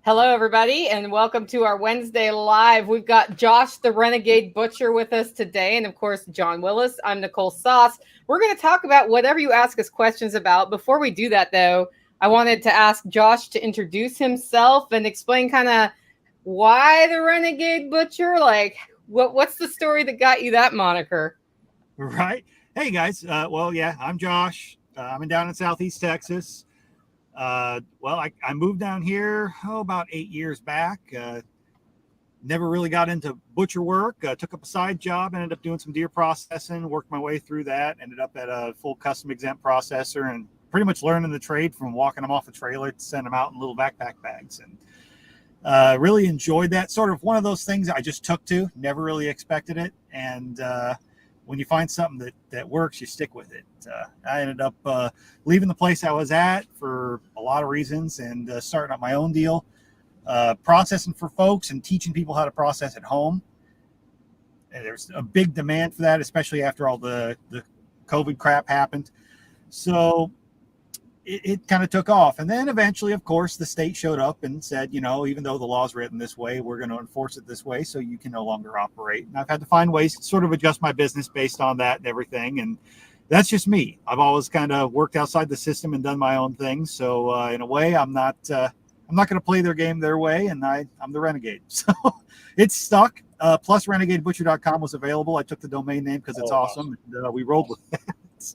Hello, everybody, and welcome to our Wednesday Live. We've got Josh, the Renegade Butcher, with us today, and of course, John Willis. I'm Nicole Sauce. We're going to talk about whatever you ask us questions about. Before we do that, though, I wanted to ask Josh to introduce himself and explain kind of why the Renegade Butcher. Like, what's the story that got you that moniker? Right. Hey, guys. I'm Josh. I'm down in Southeast Texas. I moved down here about 8 years back. Never really got into butcher work. Took up a side job, ended up doing some deer processing, worked my way through that, ended up at a full custom exempt processor, and pretty much learning the trade from walking them off a trailer to send them out in little backpack bags. And really enjoyed that. Sort of one of those things I just took to, never really expected it. And when you find something that works, you stick with it. I ended up leaving the place I was at for a lot of reasons and starting up my own deal, processing for folks and teaching people how to process at home. And there's a big demand for that, especially after all the COVID crap happened. So it kind of took off. And then eventually, of course, the state showed up and said, even though the law's written this way, we're going to enforce it this way, so you can no longer operate. And I've had to find ways to sort of adjust my business based on that and everything. And that's just me. I've always kind of worked outside the system and done my own thing. So in a way, I'm not going to play their game their way, and I'm the renegade. So it's stuck. Plus renegadebutcher.com was available. I took the domain name because it's awesome. And, we rolled with it. It's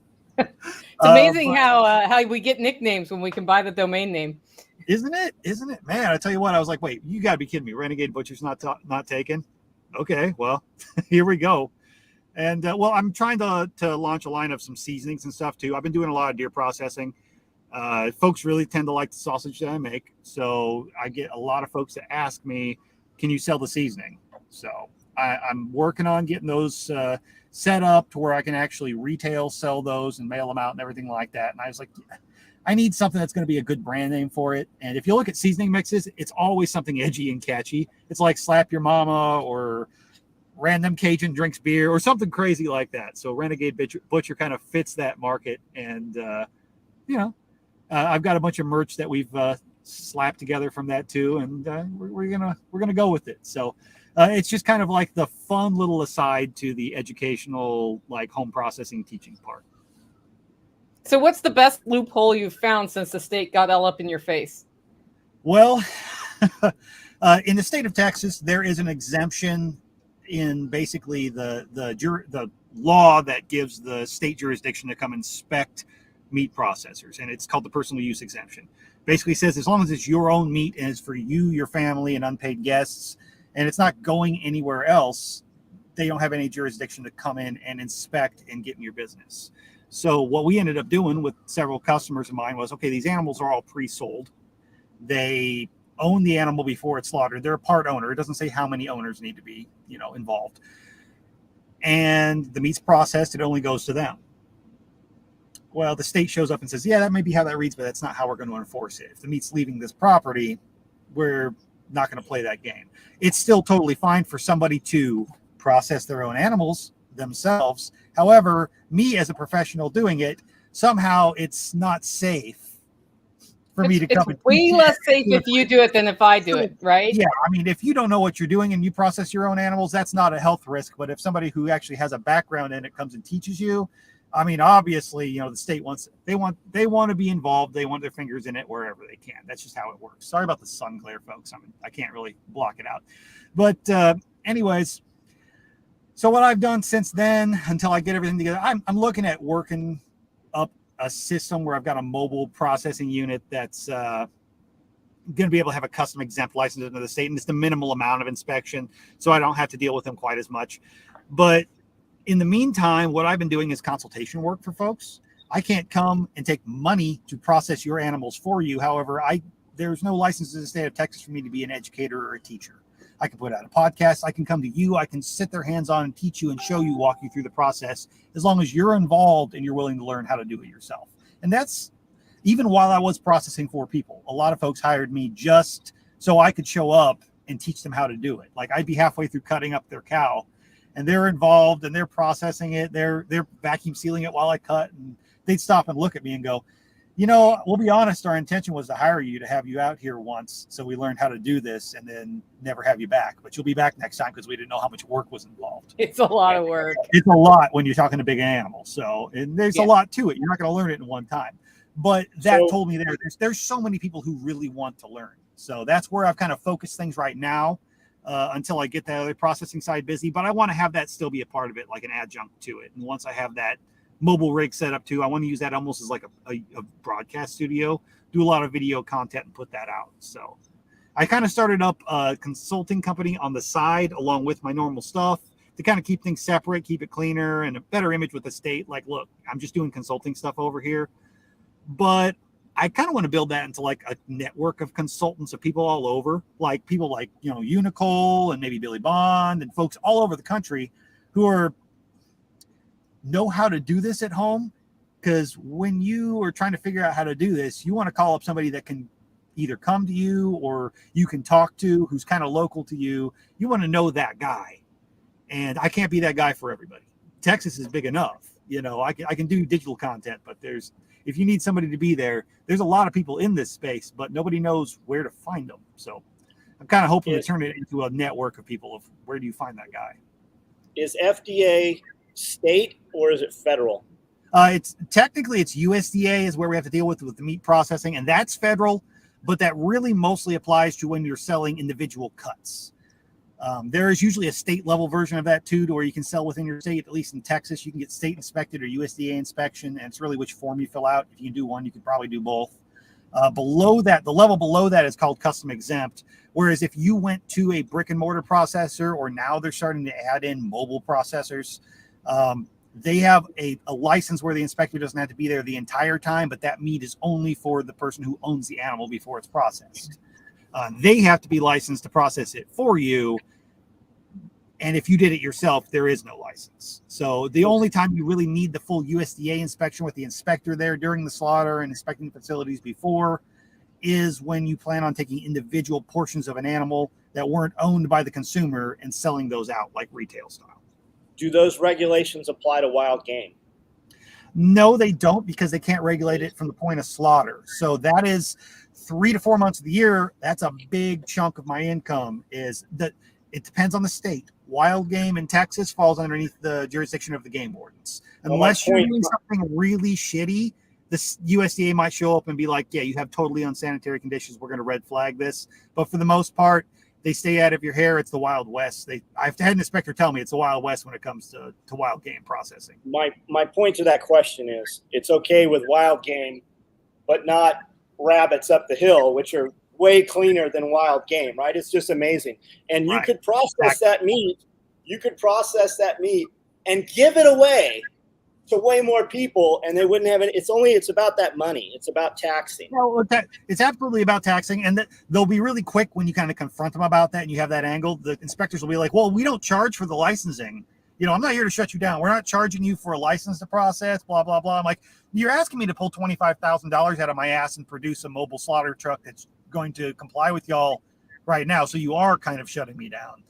amazing how we get nicknames when we can buy the domain name. Isn't it? Man, I tell you what, I was like, wait, you got to be kidding me. Renegade Butcher's not taken. Okay, well, here we go. And, I'm trying to launch a line of some seasonings and stuff, too. I've been doing a lot of deer processing. Folks really tend to like the sausage that I make. So I get a lot of folks that ask me, can you sell the seasoning? So I'm working on getting those set up to where I can actually retail sell those and mail them out and everything like that. And I was like, I need something that's going to be a good brand name for it. And if you look at seasoning mixes, it's always something edgy and catchy. It's like Slap Your Mama or Random Cajun Drinks Beer or something crazy like that. So Renegade Butcher kind of fits that market. And, I've got a bunch of merch that we've slapped together from that too. And we're gonna go with it. So it's just kind of like the fun little aside to the educational, like home processing teaching part. So what's the best loophole you've found since the state got all up in your face? Well, in the state of Texas, there is an exemption in basically the law that gives the state jurisdiction to come inspect meat processors, and it's called the personal use exemption. Basically says as long as it's your own meat and it's for you, your family, and unpaid guests, and it's not going anywhere else, they don't have any jurisdiction to come in and inspect and get in your business. So what we ended up doing with several customers of mine was, okay, these animals are all pre-sold. They own the animal before it's slaughtered. They're a part owner. It doesn't say how many owners need to be, involved. And the meat's processed. It only goes to them. Well, the state shows up and says, yeah, that may be how that reads, but that's not how we're going to enforce it. If the meat's leaving this property, we're not going to play that game. It's still totally fine for somebody to process their own animals themselves. However, me as a professional doing it, somehow it's not safe for me to come. It's way less safe if you do it than if I do it, right? Yeah, I mean, if you don't know what you're doing and you process your own animals, that's not a health risk. But if somebody who actually has a background in it comes and teaches you, I mean, obviously, the state they want to be involved. They want their fingers in it wherever they can. That's just how it works. Sorry about the sun glare, folks. I can't really block it out. But anyways, so what I've done since then, until I get everything together, I'm looking at working up a system where I've got a mobile processing unit that's going to be able to have a custom exempt license into the state, and it's the minimal amount of inspection, so I don't have to deal with them quite as much. But in the meantime, what I've been doing is consultation work for folks. I can't come and take money to process your animals for you. However, there's no license in the state of Texas for me to be an educator or a teacher. I can put out a podcast. I can come to you. I can sit there hands-on and teach you and show you, walk you through the process, as long as you're involved and you're willing to learn how to do it yourself. And that's even while I was processing for people. A lot of folks hired me just so I could show up and teach them how to do it. Like I'd be halfway through cutting up their cow and they're involved and they're processing it. They're vacuum sealing it while I cut, and they'd stop and look at me and go, We'll be honest, our intention was to hire you to have you out here once so we learned how to do this and then never have you back. But you'll be back next time because we didn't know how much work was involved. It's a lot of work. It's a lot when you're talking to big animals. So, and there's a lot to it. You're not going to learn it in one time. But that told me there's so many people who really want to learn. So that's where I've kind of focused things right now until I get the other processing side busy. But I want to have that still be a part of it, like an adjunct to it. And once I have that mobile rig set up too, I want to use that almost as like a broadcast studio, do a lot of video content and put that out. So I kind of started up a consulting company on the side along with my normal stuff to kind of keep things separate, keep it cleaner and a better image with the state. Like, look, I'm just doing consulting stuff over here, but I kind of want to build that into like a network of consultants of people all over, like people like, Unicole and maybe Billy Bond and folks all over the country who know how to do this at home. Because when you are trying to figure out how to do this, you want to call up somebody that can either come to you or you can talk to, who's kind of local to you. You want to know that guy. And I can't be that guy for everybody. Texas is big enough. I can do digital content, but if you need somebody to be there, there's a lot of people in this space, but nobody knows where to find them. So I'm kind of hoping to turn it into a network of people of where do you find that guy? Is FDA state or is it federal? It's USDA is where we have to deal with the meat processing, and that's federal, but that really mostly applies to when you're selling individual cuts. There is usually a state level version of that too, to where you can sell within your state. At least in Texas, you can get state inspected or USDA inspection, and it's really which form you fill out. If you can do one, you could probably do both. Below that, the level below that is called custom exempt. Whereas if you went to a brick and mortar processor, or now they're starting to add in mobile processors, they have a license where the inspector doesn't have to be there the entire time, but that meat is only for the person who owns the animal before it's processed. They have to be licensed to process it for you. And if you did it yourself, there is no license. So the only time you really need the full USDA inspection with the inspector there during the slaughter and inspecting facilities before is when you plan on taking individual portions of an animal that weren't owned by the consumer and selling those out like retail style. Do those regulations apply to wild game? No, they don't, because they can't regulate it from the point of slaughter. So that is 3 to 4 months of the year. That's a big chunk of my income. Is that it depends on the state. Wild game in Texas falls underneath the jurisdiction of the game wardens. Unless you're doing something really shitty, the USDA might show up and be like, yeah, you have totally unsanitary conditions. We're going to red flag this. But for the most part, they stay out of your hair. It's the Wild West. I've had an inspector tell me it's the Wild West when it comes to wild game processing. My point to that question is it's okay with wild game, but not rabbits up the hill, which are way cleaner than wild game, right? It's just amazing. And you could process that meat. You could process that meat and give it away to way more people, and they wouldn't have it. It's about that money. It's about taxing. Well, it's absolutely about taxing, and they'll be really quick when you kind of confront them about that, and you have that angle. The inspectors will be like, "Well, we don't charge for the licensing. I'm not here to shut you down. We're not charging you for a license to process. Blah blah blah." I'm like, "You're asking me to pull $25,000 out of my ass and produce a mobile slaughter truck that's going to comply with y'all right now. So you are kind of shutting me down."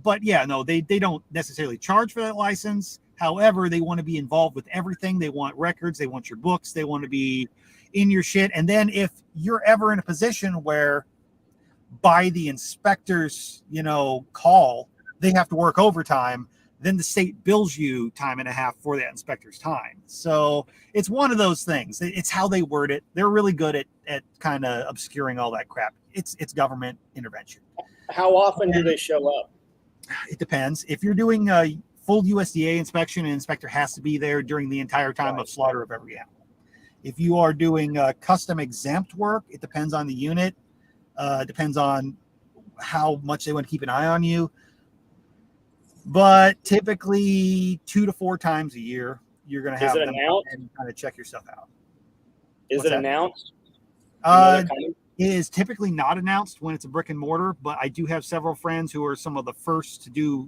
But yeah, no, they don't necessarily charge for that license. However, they want to be involved with everything. They want records. They want your books. They want to be in your shit. And then if you're ever in a position where by the inspector's, call, they have to work overtime, then the state bills you time and a half for that inspector's time. So it's one of those things. It's how they word it. They're really good at kind of obscuring all that crap. It's government intervention. How often do they show up? It depends. If you're doing a full USDA inspection, an inspector has to be there during the entire time of slaughter of every animal. If you are doing custom exempt work, it depends on the unit. Depends on how much they want to keep an eye on you. But typically 2 to 4 times a year, you're going to have them and kind of check your stuff out. Is it announced? It is typically not announced when it's a brick and mortar, but I do have several friends who are some of the first to do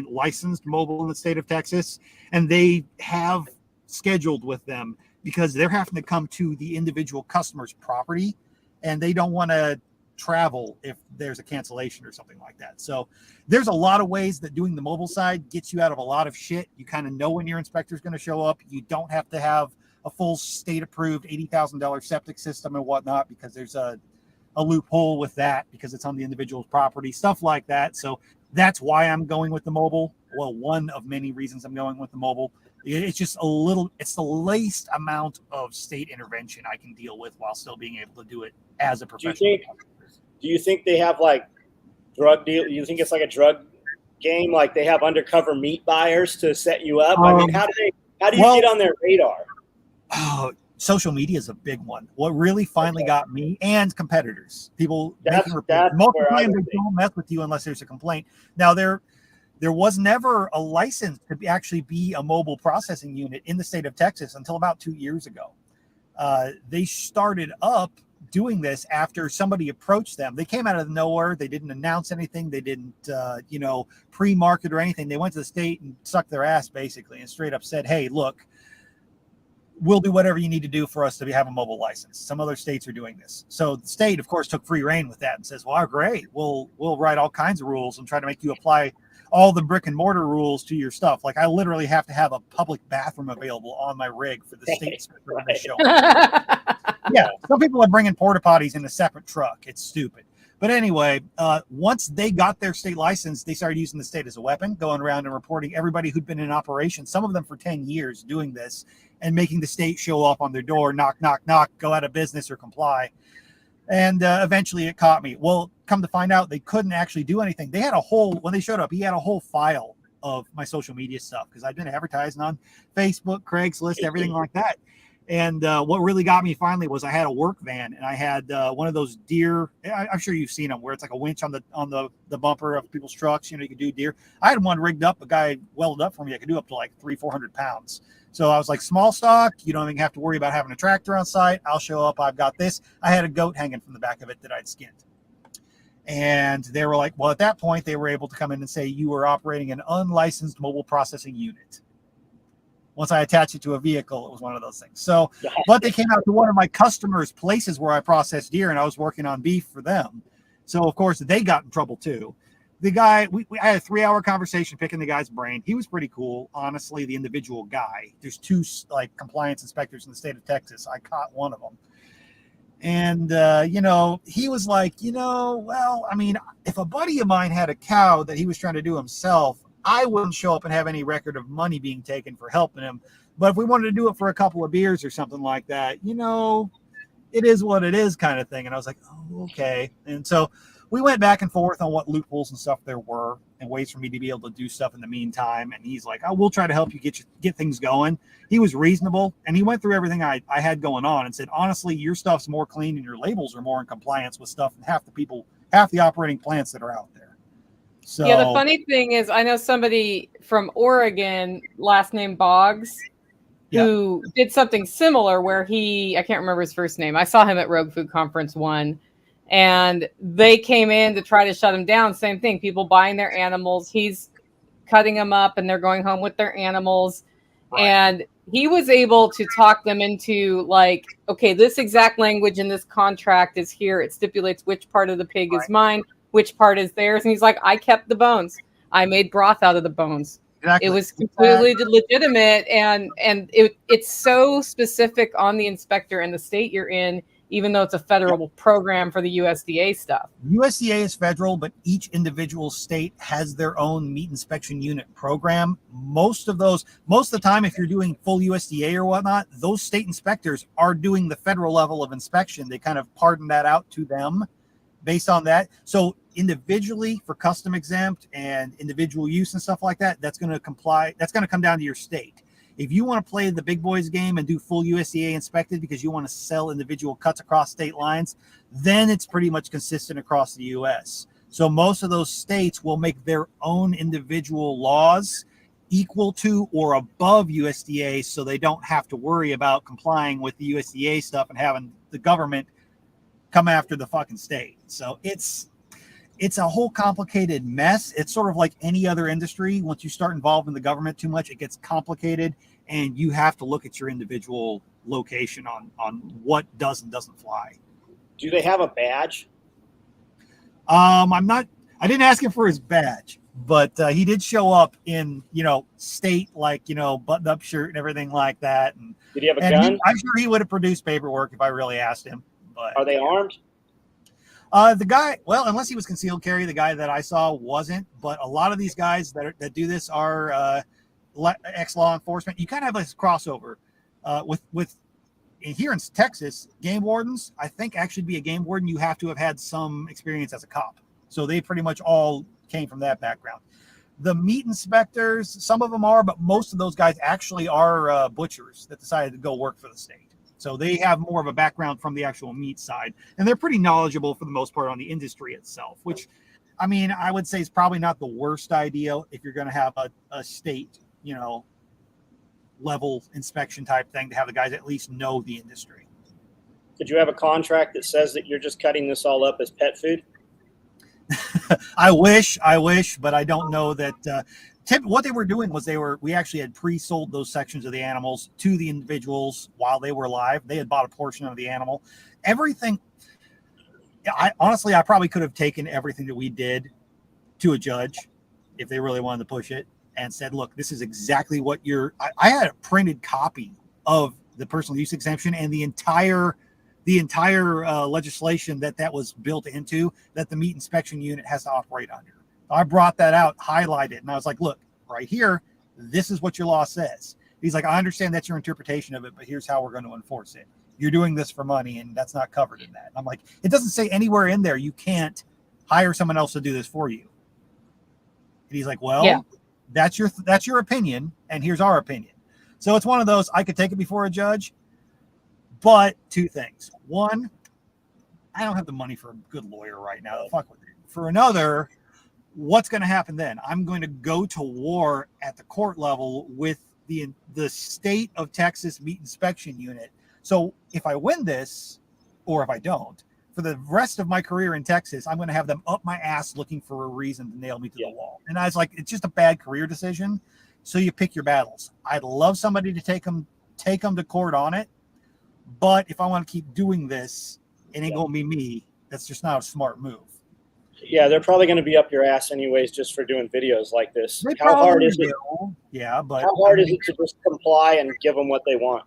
licensed mobile in the state of Texas, and they have scheduled with them because they're having to come to the individual customer's property, and they don't want to travel if there's a cancellation or something like that. So there's a lot of ways that doing the mobile side gets you out of a lot of shit. You kind of know when your inspector is going to show up. You don't have to have a full state approved $80,000 septic system and whatnot, because there's a loophole with that because it's on the individual's property, stuff like that. So that's why I'm going with the mobile. Well, one of many reasons I'm going with the mobile. It's just it's the least amount of state intervention I can deal with while still being able to do it as a professional. Do you think they have like drug deal? You think it's like a drug game? Like they have undercover meat buyers to set you up? I mean, how do you get on their radar? Oh, social media is a big one. What really finally got me, and competitors, people making reports. Most of the time they don't mess with you unless there's a complaint. Now there was never a license to actually be a mobile processing unit in the state of Texas until about 2 years ago. They started up doing this after somebody approached them. They came out of nowhere. They didn't announce anything. They didn't, pre-market or anything. They went to the state and sucked their ass basically and straight up said, hey, look, we'll do whatever you need to do for us to have a mobile license. Some other states are doing this. So the state, of course, took free reign with that and says, well, great. We'll write all kinds of rules and try to make you apply all the brick and mortar rules to your stuff. Like I literally have to have a public bathroom available on my rig for the state inspector to show. Yeah, some people are bringing porta potties in a separate truck. It's stupid. But anyway, once they got their state license, they started using the state as a weapon, going around and reporting everybody who'd been in operation, some of them for 10 years doing this, and making the state show up on their door, knock, knock, knock, go out of business or comply. And eventually it caught me. Well, come to find out, they couldn't actually do anything. They had when they showed up, he had a whole file of my social media stuff because I've been advertising on Facebook, Craigslist, everything like that. And what really got me finally was I had a work van and I had one of those deer. I'm sure you've seen them where it's like a winch on the bumper of people's trucks. You can do deer. I had one rigged up. A guy welded up for me. I could do up to like 300-400 pounds. So I was like, small stock. You don't even have to worry about having a tractor on site. I'll show up. I've got this. I had a goat hanging from the back of it that I'd skinned. And they were like, well, at that point, they were able to come in and say you were operating an unlicensed mobile processing unit. Once I attached it to a vehicle, it was one of those things. So, but they came out to one of my customers' places where I processed deer and I was working on beef for them. So, of course, they got in trouble too. The guy, I had a 3-hour conversation picking the guy's brain. He was pretty cool. Honestly, the individual guy, there's 2 compliance inspectors in the state of Texas. I caught one of them. And, he was like, well, I mean, if a buddy of mine had a cow that he was trying to do himself, I wouldn't show up and have any record of money being taken for helping him. But if we wanted to do it for a couple of beers or something like that, it is what it is kind of thing. And I was like, oh, okay. And so we went back and forth on what loopholes and stuff there were and ways for me to be able to do stuff in the meantime. And he's like, we'll try to help you get things going. He was reasonable. And he went through everything I had going on and said, honestly, your stuff's more clean and your labels are more in compliance with stuff than half the operating plants that are out there. So yeah, the funny thing is I know somebody from Oregon, last name Boggs, who did something similar where I can't remember his first name. I saw him at Rogue Food Conference 1. And they came in to try to shut him down. Same thing. People buying their animals. He's cutting them up and they're going home with their animals. Right. And he was able to talk them into like, okay, this exact language in this contract is here. It stipulates which part of the pig is mine, which part is theirs. And he's like, I kept the bones. I made broth out of the bones. Exactly. It was completely legitimate. And it's so specific on the inspector and the state you're in, even though it's a federal program for the USDA stuff. USDA is federal, but each individual state has their own meat inspection unit program. Most of the time, if you're doing full USDA or whatnot, those state inspectors are doing the federal level of inspection. They kind of pardon that out to them based on that. So individually for custom exempt and individual use and stuff like that, that's going to come down to your state. If you want to play the big boys game and do full USDA inspected because you want to sell individual cuts across state lines, then it's pretty much consistent across the U.S. So most of those states will make their own individual laws equal to or above USDA so they don't have to worry about complying with the USDA stuff and having the government come after the fucking state. So it's a whole complicated mess. It's sort of like any other industry. Once you start involved in the government too much, it gets complicated and you have to look at your individual location on what does and doesn't fly. Do they have a badge? I didn't ask him for his badge. but he did show up in, state, like, buttoned up shirt and everything like that. And did he have a gun? I'm sure he would have produced paperwork if I really asked him. But are they armed? The guy, well, unless he was concealed carry, the guy that I saw wasn't. But a lot of these guys that do this are ex-law enforcement. You kind of have this crossover with here in Texas, game wardens. I think actually to be a game warden, you have to have had some experience as a cop. So they pretty much all came from that background. The meat inspectors, some of them are, but most of those guys actually are butchers that decided to go work for the state. So they have more of a background from the actual meat side, and they're pretty knowledgeable for the most part on the industry itself, which, I mean, I would say is probably not the worst idea if you're going to have a state, level inspection type thing, to have the guys at least know the industry. Could you have a contract that says that you're just cutting this all up as pet food? I wish, but I don't know that. What they were doing was we actually had pre-sold those sections of the animals to the individuals while they were alive. They had bought a portion of the animal. Everything. I probably could have taken everything that we did to a judge if they really wanted to push it and said, look, this is exactly what I had a printed copy of the personal use exemption and the entire legislation that was built into that the meat inspection unit has to operate under. I brought that out, highlighted it, and I was like, look, right here, this is what your law says. He's like, I understand that's your interpretation of it, but here's how we're going to enforce it. You're doing this for money, and that's not covered in that. And I'm like, it doesn't say anywhere in there you can't hire someone else to do this for you. And he's like, well, yeah, that's your opinion, and here's our opinion. So it's one of those, I could take it before a judge, but two things. One, I don't have the money for a good lawyer right now. Fuck with it. For another, what's going to happen then? I'm going to go to war at the court level with the state of Texas meat inspection unit. So if I win this, or if I don't, for the rest of my career in Texas, I'm going to have them up my ass looking for a reason to nail me to the wall. And I was like, it's just a bad career decision. So you pick your battles. I'd love somebody to take them to court on it. But if I want to keep doing this, it ain't going to be me. That's just not a smart move. Yeah, they're probably going to be up your ass anyways just for doing videos like this. How hard is it? Yeah, but how hard is it to just comply and give them what they want?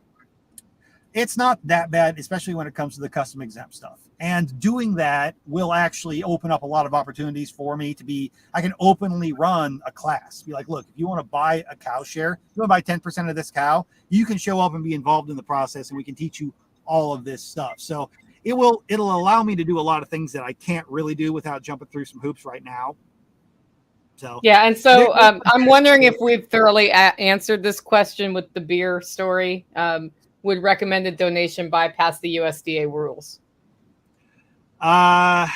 It's not that bad, especially when it comes to the custom exempt stuff. And doing that will actually open up a lot of opportunities for me I can openly run a class. Be like, look, if you want to buy a cow share, you want to buy 10% of this cow, you can show up and be involved in the process, and we can teach you all of this stuff. So it'll allow me to do a lot of things that I can't really do without jumping through some hoops right now. So yeah, and so I'm wondering if we've thoroughly answered this question with the beer story. Would recommended donation bypass the USDA rules? I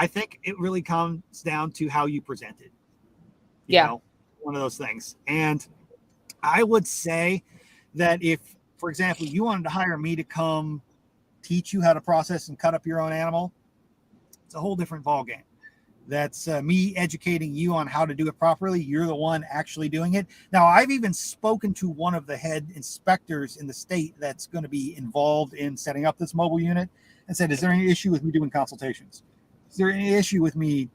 think it really comes down to how you present it. You know, one of those things. And I would say that if, for example, you wanted to hire me to come teach you how to process and cut up your own animal, it's a whole different ballgame. That's me educating you on how to do it properly. You're the one actually doing it. Now, I've even spoken to one of the head inspectors in the state that's going to be involved in setting up this mobile unit and said, is there any issue with me doing consultations? Is there any issue with me,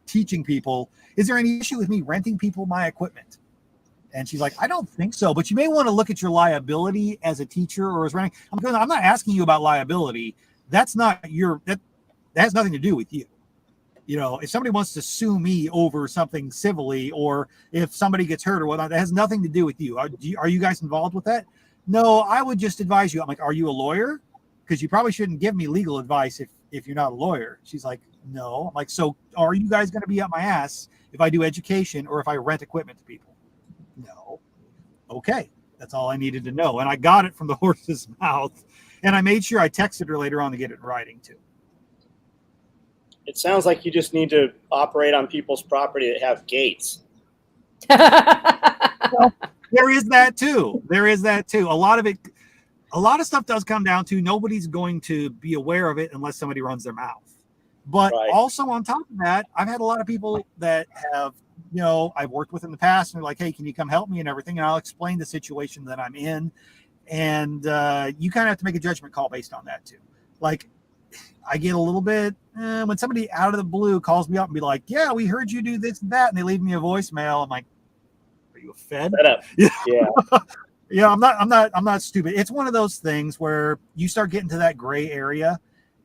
teaching people? Is there any issue with me renting people my equipment? And she's like, I don't think so, but you may want to look at your liability as a teacher or as renting. I'm not asking you about liability. That's not that has nothing to do with you. If somebody wants to sue me over something civilly, or if somebody gets hurt or whatnot, that has nothing to do with you. Are you guys involved with that? No, I would just advise you. I'm like, are you a lawyer? Because you probably shouldn't give me legal advice if you're not a lawyer. She's like, no. I'm like, so are you guys going to be up my ass if I do education or if I rent equipment to people? No. Okay. That's all I needed to know. And I got it from the horse's mouth. And I made sure I texted her later on to get it in writing too. It sounds like you just need to operate on people's property that have gates. Well, there is that too. A lot of stuff does come down to nobody's going to be aware of it unless somebody runs their mouth. But also on top of that, I've had a lot of people that have, I've worked with in the past, and they're like, hey, can you come help me and everything? And I'll explain the situation that I'm in. And you kind of have to make a judgment call based on that too. Like, I get a little bit when somebody out of the blue calls me up and be like, yeah, we heard you do this and that, and they leave me a voicemail. I'm like, are you a Fed? Yeah. Yeah, I'm not stupid. It's one of those things where you start getting to that gray area,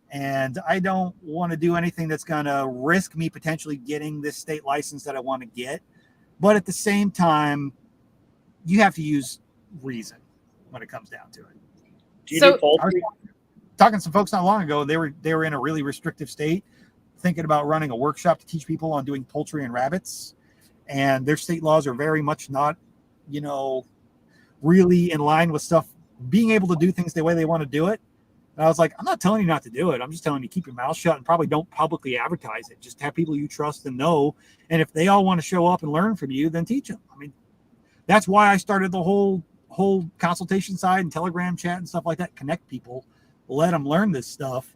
and I don't want to do anything that's going to risk me potentially getting this state license that I want to get. But at the same time, you have to use reason when it comes down to it. Do you do poultry? Talking to some folks not long ago, they were in a really restrictive state, thinking about running a workshop to teach people on doing poultry and rabbits, and their state laws are very much not, really in line with stuff, being able to do things the way they want to do it. And I was like, I'm not telling you not to do it. I'm just telling you keep your mouth shut and probably don't publicly advertise it. Just have people you trust and know, and if they all want to show up and learn from you, then teach them. I mean, that's why I started the whole consultation side and Telegram chat and stuff like that. Connect people, let them learn this stuff,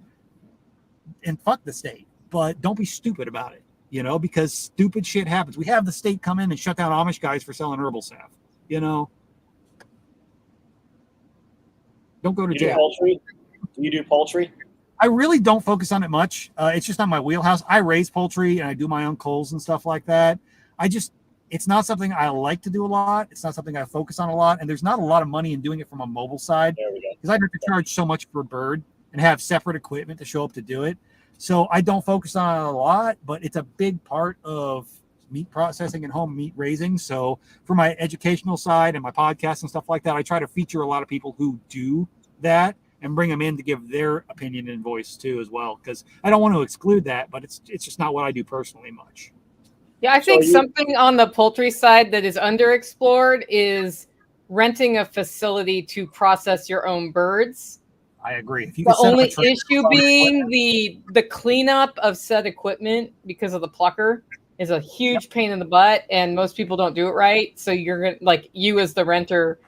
and fuck the state. But don't be stupid about it, because stupid shit happens. We have the state come in and shut down Amish guys for selling herbal salve. Don't go to jail. Do you do poultry? I really don't focus on it much. It's just not my wheelhouse. I raise poultry and I do my own culls and stuff like that. It's not something I like to do a lot. It's not something I focus on a lot. And there's not a lot of money in doing it from a mobile side. There we go. Because I have to charge so much per bird and have separate equipment to show up to do it. So I don't focus on it a lot, but it's a big part of meat processing and home meat raising. So for my educational side and my podcast and stuff like that, I try to feature a lot of people who do that and bring them in to give their opinion and voice too as well. Because I don't want to exclude that, but it's just not what I do personally much. Yeah, I think something on the poultry side that is underexplored is renting a facility to process your own birds. I agree. If you the only issue being the cleanup of said equipment because of the plucker is a huge pain in the butt, and most people don't do it right. So you're gonna, you as the renter,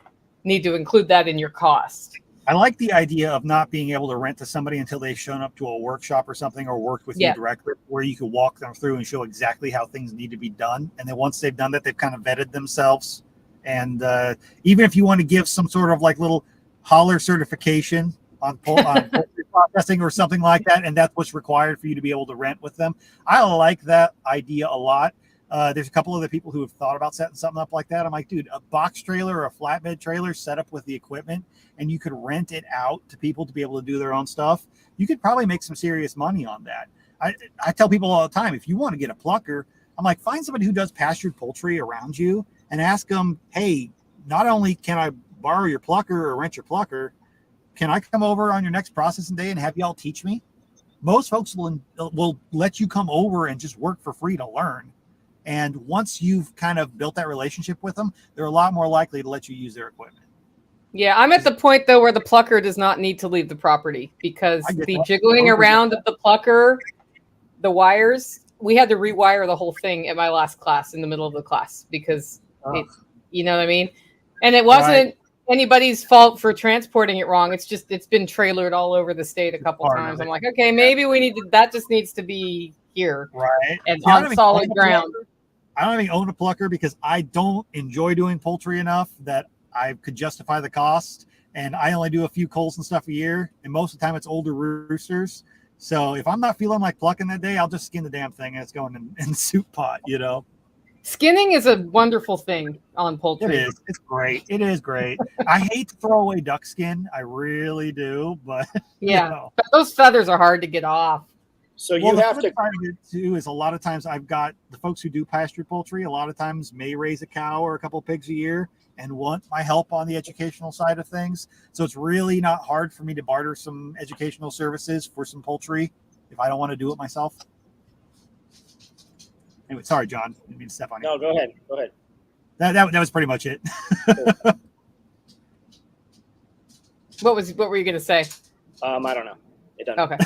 need to include that in your cost. I like the idea of not being able to rent to somebody until they've shown up to a workshop or something, or worked with you directly, where you can walk them through and show exactly how things need to be done. And then once they've done that, they've kind of vetted themselves. And even if you want to give some sort of little holler certification on poultry processing or something like that, and that's what's required for you to be able to rent with them, I like that idea a lot. There's a couple other people who have thought about setting something up like that. I'm like, dude, a box trailer or a flatbed trailer set up with the equipment, and you could rent it out to people to be able to do their own stuff. You could probably make some serious money on that. I tell people all the time, if you want to get a plucker, I'm like, find somebody who does pastured poultry around you and ask them, hey, not only can I borrow your plucker or rent your plucker, can I come over on your next processing day and have y'all teach me? Most folks will let you come over and just work for free to learn. And once you've kind of built that relationship with them, they're a lot more likely to let you use their equipment. Yeah, I'm at the point, though, where the plucker does not need to leave the property, because the jiggling around of the plucker, the wires, we had to rewire the whole thing at my last class in the middle of the class because, you know what I mean? And it wasn't anybody's fault for transporting it wrong. It's been trailered all over the state a couple times. I'm like, okay, maybe that just needs to be here. Right. And on solid ground. I don't even own a plucker because I don't enjoy doing poultry enough that I could justify the cost. And I only do a few culls and stuff a year. And most of the time it's older roosters. So if I'm not feeling like plucking that day, I'll just skin the damn thing and it's going in the soup pot, Skinning is a wonderful thing on poultry. It is. It's great. It is great. I hate to throw away duck skin. I really do. But but those feathers are hard to get off. So you have to too. Is a lot of times I've got the folks who do pastured poultry. A lot of times may raise a cow or a couple of pigs a year and want my help on the educational side of things. So it's really not hard for me to barter some educational services for some poultry if I don't want to do it myself. Anyway, sorry, John. I didn't mean to step on you. No, go ahead. Go ahead. That was pretty much it. What were you going to say? I don't know. It doesn't. Okay.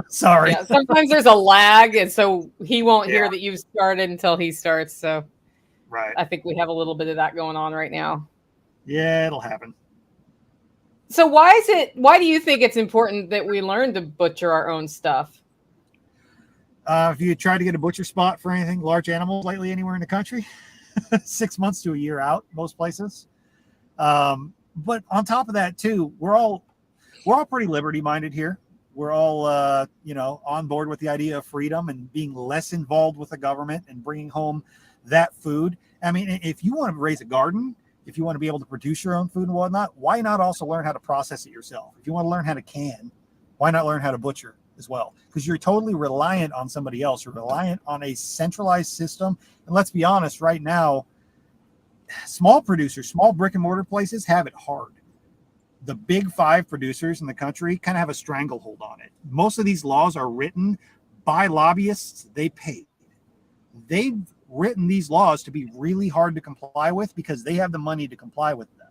Sorry. Yeah, sometimes there's a lag, and so he won't hear that you've started until he starts. So I think we have a little bit of that going on right now. Yeah, it'll happen. So why do you think it's important that we learn to butcher our own stuff? If you tried to get a butcher spot for anything large animals lately anywhere in the country, 6 months to a year out, most places. But on top of that too, we're all pretty liberty minded here. we're all on board with the idea of freedom and being less involved with the government and bringing home that food. I mean, if you want to raise a garden, if you want to be able to produce your own food and whatnot, why not also learn how to process it yourself? If you want to learn how to can, why not learn how to butcher as well? Because you're totally reliant on somebody else. You're reliant on a centralized system. And let's be honest, right now, small producers, small brick and mortar places have it hard. The big 5 producers in the country kind of have a stranglehold on it. Most of these laws are written by lobbyists they paid. They've written these laws to be really hard to comply with because they have the money to comply with them.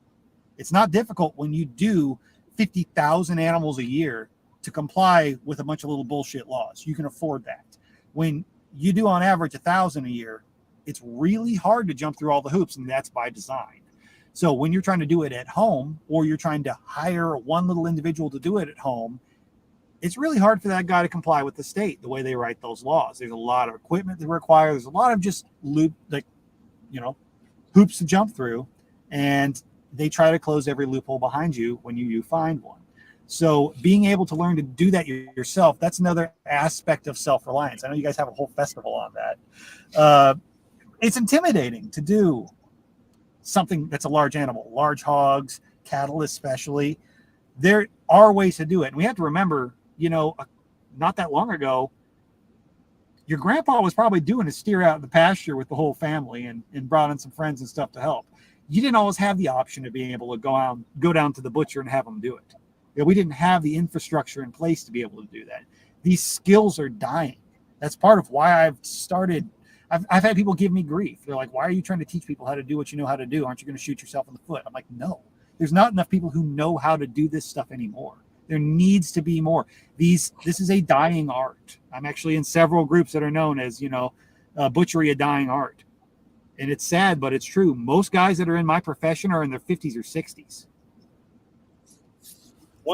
It's not difficult when you do 50,000 animals a year to comply with a bunch of little bullshit laws. You can afford that. When you do on average 1,000 a year, it's really hard to jump through all the hoops, and that's by design. So when you're trying to do it at home, or you're trying to hire one little individual to do it at home, it's really hard for that guy to comply with the state, the way they write those laws. There's a lot of equipment that require, there's a lot of just hoops to jump through, and they try to close every loophole behind you when you find one. So being able to learn to do that yourself, that's another aspect of self-reliance. I know you guys have a whole festival on that. It's intimidating to do something that's a large animal, large hogs, cattle especially. There are ways to do it. And we have to remember, not that long ago, your grandpa was probably doing a steer out in the pasture with the whole family and brought in some friends and stuff to help. You didn't always have the option of being able to go down to the butcher and have them do it. We didn't have the infrastructure in place to be able to do that. These skills are dying. That's part of why I've had people give me grief. They're like, why are you trying to teach people how to do what you know how to do? Aren't you going to shoot yourself in the foot? I'm like, no, there's not enough people who know how to do this stuff anymore. There needs to be more. This is a dying art. I'm actually in several groups that are known as, butchery, a dying art. And it's sad, but it's true. Most guys that are in my profession are in their 50s or 60s.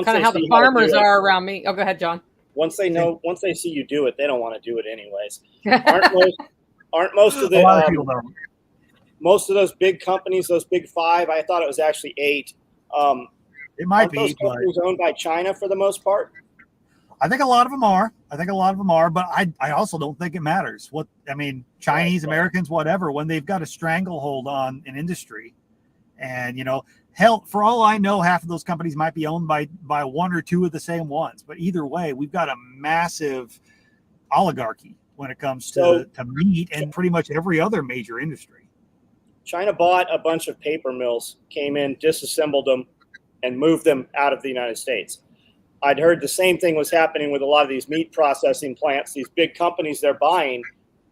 Kind of how the farmers are around me. Oh, go ahead, John. Once they see you do it, they don't want to do it anyways. Aren't most of the most of those big companies, those big 5? I thought it was actually 8. It might be. Those companies owned by China for the most part. I think a lot of them are. But I also don't think it matters. Chinese, Americans, whatever, when they've got a stranglehold on an industry, and hell, for all I know, half of those companies might be owned by 1 or 2 of the same ones. But either way, we've got a massive oligarchy when it comes to meat and pretty much every other major industry. China bought a bunch of paper mills, came in, disassembled them, and moved them out of the United States. I'd heard the same thing was happening with a lot of these meat processing plants. These big companies they're buying,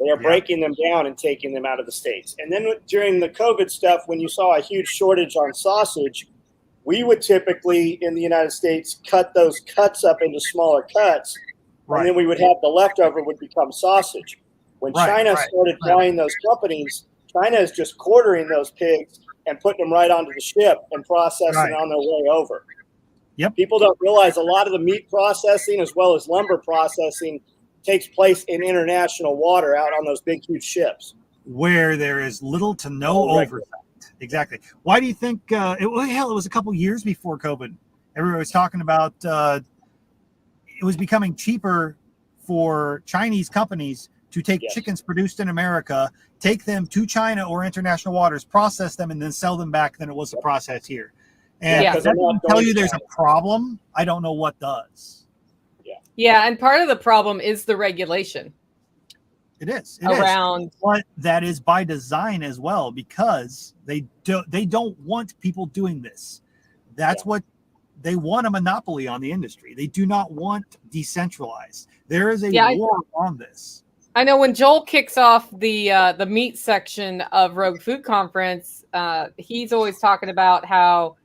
they are breaking them down and taking them out of the States. And then during the COVID stuff, when you saw a huge shortage on sausage, we would typically, in the United States, cut those cuts up into smaller cuts. Right. And then we would have the leftover would become sausage. When China started buying those companies, China is just quartering those pigs and putting them right onto the ship and processing on their way over. Yep. People don't realize a lot of the meat processing as well as lumber processing takes place in international water out on those big, huge ships. Where there is little to no oversight. Exactly. Why do you think, it was a couple years before COVID. Everybody was talking about it was becoming cheaper for Chinese companies to take chickens produced in America, take them to China or international waters, process them, and then sell them back than it was to process here. And if that doesn't tell you there's a problem, I don't know what does. Yeah, and part of the problem is the regulation. It is. But that is by design as well, because they don't want people doing this. That's what they want, a monopoly on the industry. They do not want decentralized. There is a war on this. I know when Joel kicks off the meat section of Rogue Food Conference, he's always talking about how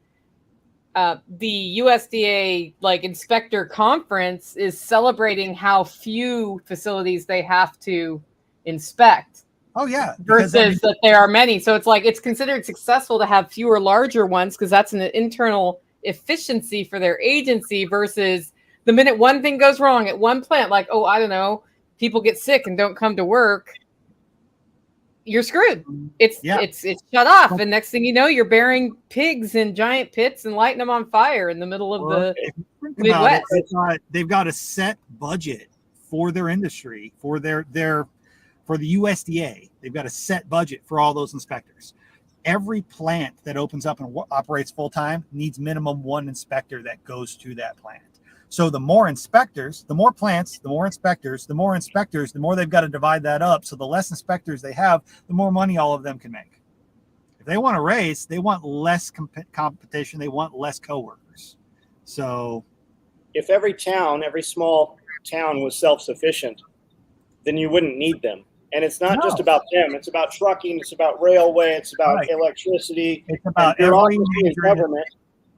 the USDA inspector conference is celebrating how few facilities they have to inspect. Oh yeah, versus that there are many. So it's considered successful to have fewer larger ones because that's an internal efficiency for their agency versus the minute one thing goes wrong at one plant, I don't know, people get sick and don't come to work, you're screwed. It's shut off, and next thing you know, you're burying pigs in giant pits and lighting them on fire in the middle of think about it, Midwest. they've got a set budget for their industry, for for the USDA. They've got a set budget for all those inspectors. Every plant that opens up and operates full time needs minimum one inspector that goes to that plant. So the more inspectors, the more plants, the more inspectors, the more they've got to divide that up. So the less inspectors they have, the more money all of them can make. If they want to race, they want less competition. They want less coworkers. So if every small town was self-sufficient, then you wouldn't need them. And it's not just about them. It's about trucking. It's about railway. It's about electricity. It's about bureaucracy and government.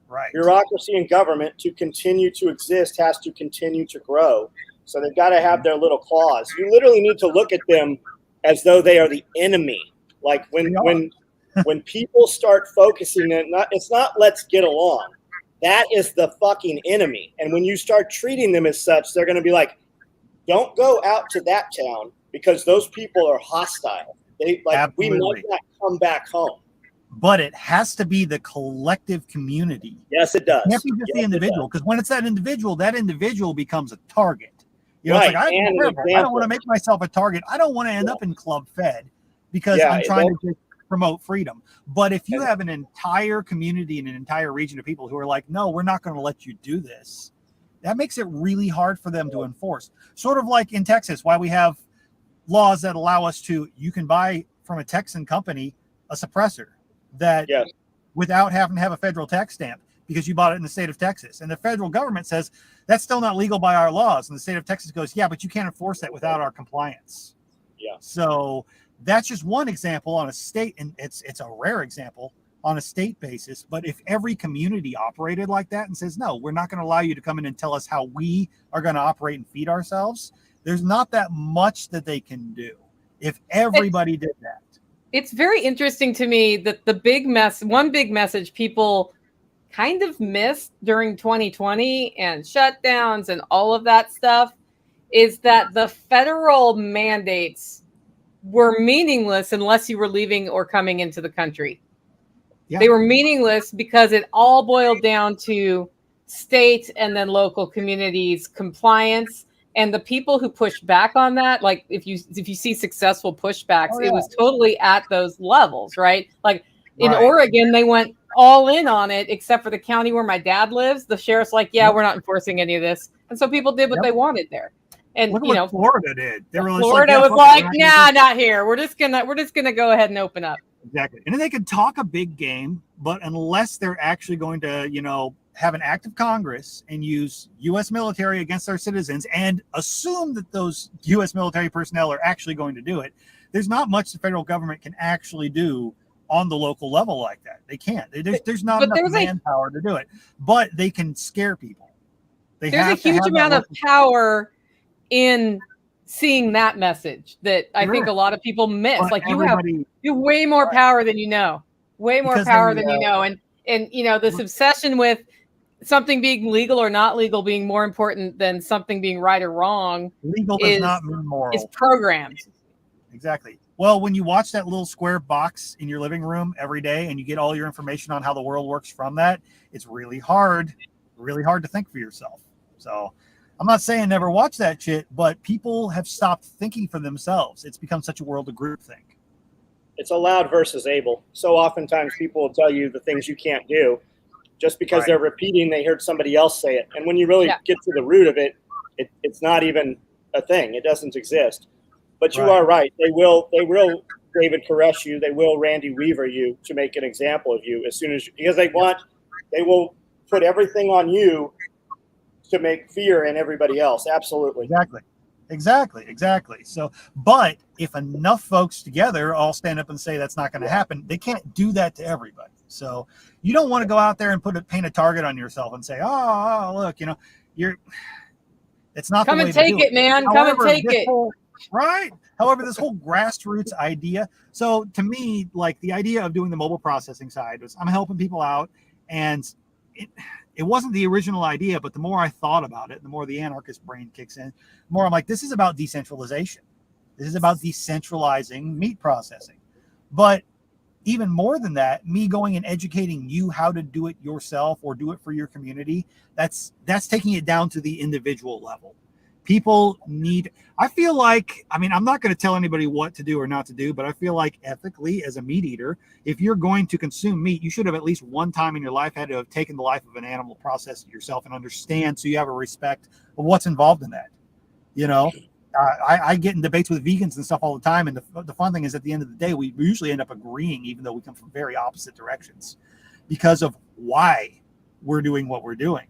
Right. Bureaucracy and government, to continue to exist, has to continue to grow. So they've got to have their little claws. You literally need to look at them as though they are the enemy. Like when people start focusing, it's not let's get along. That is the fucking enemy. And when you start treating them as such, they're going to be like, don't go out to that town because those people are hostile. We might not come back home. But it has to be the collective community. Yes, it does. It can't be just the individual, because when it's that individual becomes a target. You know, it's like, I don't want to make myself a target. I don't want to end up in Club Fed because I'm trying to just promote freedom. But if you have an entire community and an entire region of people who are like, no, we're not going to let you do this, that makes it really hard for them to enforce. Sort of like in Texas, why we have laws that allow us to, you can buy from a Texan company a suppressor that without having to have a federal tax stamp because you bought it in the state of Texas. And the federal government says that's still not legal by our laws. And the state of Texas goes, yeah, but you can't enforce that without our compliance. Yeah. So that's just one example on a state, and it's a rare example on a state basis. But if every community operated like that and says, no, we're not going to allow you to come in and tell us how we are going to operate and feed ourselves, there's not that much that they can do if everybody did that. It's very interesting to me that one big message people kind of missed during 2020 and shutdowns and all of that stuff is that the federal mandates were meaningless unless you were leaving or coming into the country. Yeah. They were meaningless because it all boiled down to state and then local communities compliance. And the people who pushed back on that, like if you see successful pushbacks, it was totally at those levels, right? Like in Oregon, they went all in on it, except for the county where my dad lives. The sheriff's like, we're not enforcing any of this. And so people did what they wanted there. And look what Florida did. Florida was like, nah, not here. We're just gonna go ahead and open up. Exactly. And then they could talk a big game, but unless they're actually going to, have an act of Congress and use U.S. military against our citizens and assume that those U.S. military personnel are actually going to do it, there's not much the federal government can actually do on the local level like that. They can't. There's not enough manpower to do it, but they can scare people. There's a huge amount of power in seeing that message that I think a lot of people miss. But like you have way more power than you know, and this obsession with something being legal or not legal being more important than something being right or wrong. Legal does not mean moral. It's programmed. Exactly. Well, when you watch that little square box in your living room every day and you get all your information on how the world works from that, it's really hard to think for yourself. So I'm not saying never watch that shit, but people have stopped thinking for themselves. It's become such a world of groupthink. It's allowed versus able. So oftentimes people will tell you the things you can't do just because they're repeating, they heard somebody else say it. And when you really get to the root of it, it's not even a thing. It doesn't exist. But you are right. They will David Koresh you. They will Randy Weaver you to make an example of you as soon as because they will put everything on you to make fear in everybody else. Absolutely. Exactly. So, but if enough folks together all stand up and say that's not going to happen, they can't do that to everybody. So you don't want to go out there and paint a target on yourself and say, oh look, it's not come the way and take it, man. Come and take it. However, this whole grassroots idea. So to me, like the idea of doing the mobile processing side was I'm helping people out, and it wasn't the original idea, but the more I thought about it, the more the anarchist brain kicks in, the more I'm like, this is about decentralization. This is about decentralizing meat processing. But even more than that, me going and educating you how to do it yourself or do it for your community, that's taking it down to the individual level. People need, I feel like, I mean, I'm not going to tell anybody what to do or not to do, but I feel like ethically, as a meat eater, if you're going to consume meat, you should have at least one time in your life had to have taken the life of an animal, processed it yourself, and understand, so you have a respect of what's involved in that. You know, I get in debates with vegans and stuff all the time, and the fun thing is, at the end of the day, we usually end up agreeing, even though we come from very opposite directions, because of why we're doing what we're doing.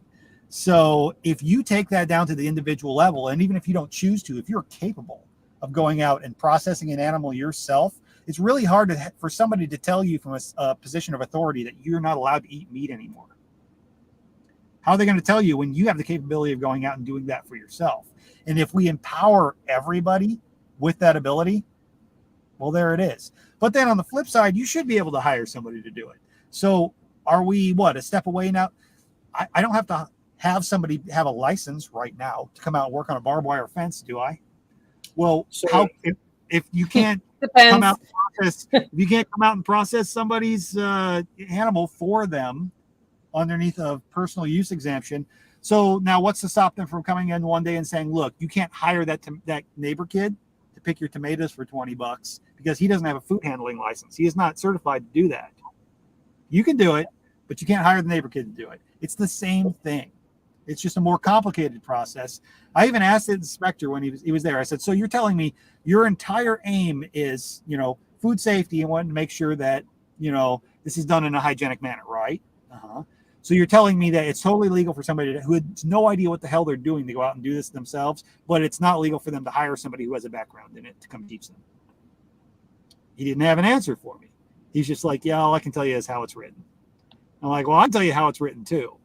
So if you take that down to the individual level, and even if you don't choose to, if you're capable of going out and processing an animal yourself, it's really hard for somebody to tell you from a position of authority that you're not allowed to eat meat anymore. How are they going to tell you when you have the capability of going out and doing that for yourself? And if we empower everybody with that ability, well, there it is. But then on the flip side, you should be able to hire somebody to do it. So are we, a step away now? I don't have to have somebody have a license right now to come out and work on a barbed wire fence, do I? Well, so if you can't come out and process, if you can't come out and process somebody's animal for them underneath a personal use exemption, so now what's to stop them from coming in one day and saying, look, you can't hire that neighbor kid to pick your tomatoes for $20 because he doesn't have a food handling license. He is not certified to do that. You can do it, but you can't hire the neighbor kid to do it. It's the same thing. It's just a more complicated process. I even asked the inspector when he was there. I said, so you're telling me your entire aim is, food safety and wanting to make sure that, this is done in a hygienic manner, right? So you're telling me that it's totally legal for somebody who has no idea what the hell they're doing to go out and do this themselves, but it's not legal for them to hire somebody who has a background in it to come teach them. He didn't have an answer for me. He's just like, yeah, all I can tell you is how it's written. I'm like, well, I'll tell you how it's written too.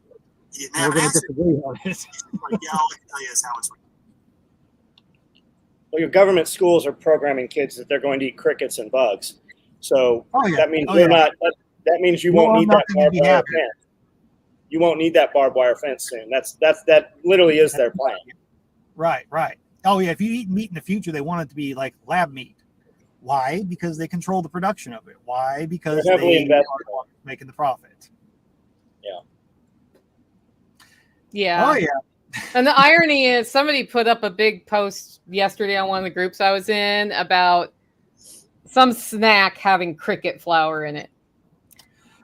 He didn't have an answer. Like, yeah, all I can tell you is how it's written. Well, your government schools are programming kids that they're going to eat crickets and bugs. So that means not. That means you won't need that barbed wire fence. You won't need that barbed wire fence soon. That literally is their plan. Right. Oh yeah, if you eat meat in the future, they want it to be like lab meat. Why? Because they control the production of it. Why? Because they are making the profit. Yeah. Oh yeah. And the irony is, somebody put up a big post yesterday on one of the groups I was in about some snack having cricket flour in it.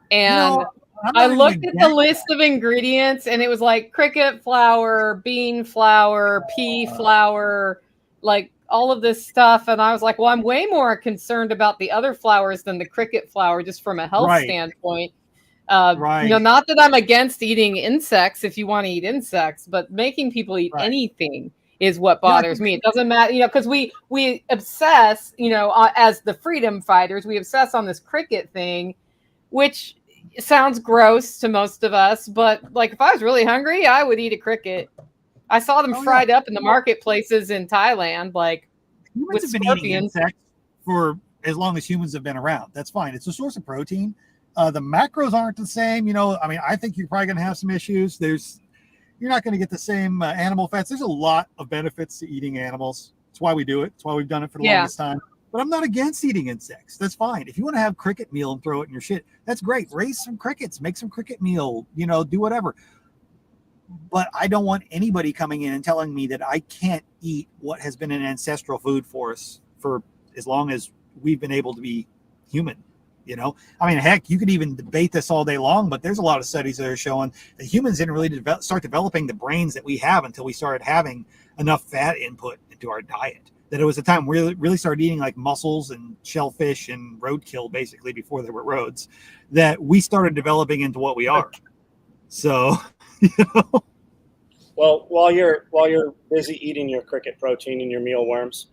And I looked at the list of ingredients, and it was like cricket flour, bean flour, pea flour, like all of this stuff. And I was like, well, I'm way more concerned about the other flours than the cricket flour, just from a health standpoint. Not that I'm against eating insects if you want to eat insects, but making people eat anything is what bothers me. It doesn't matter, because we obsess, as the freedom fighters, we obsess on this cricket thing, which sounds gross to most of us, but like if I was really hungry, I would eat a cricket. I saw them fried up in the marketplaces in Thailand, like humans have been eating insects for as long as humans have been around. That's fine. It's a source of protein. The macros aren't the same. I think you're probably going to have some issues. You're not going to get the same animal fats. There's a lot of benefits to eating animals. That's why we do it. That's why we've done it for the longest time. But I'm not against eating insects. That's fine. If you want to have cricket meal and throw it in your shit, that's great. Raise some crickets, make some cricket meal, do whatever. But I don't want anybody coming in and telling me that I can't eat what has been an ancestral food for us for as long as we've been able to be human. Heck, you could even debate this all day long, but there's a lot of studies that are showing that humans didn't really start developing the brains that we have until we started having enough fat input into our diet. That it was a time we really started eating like mussels and shellfish and roadkill, basically, before there were roads, that we started developing into what we are. So, Well, while you're busy eating your cricket protein and your mealworms,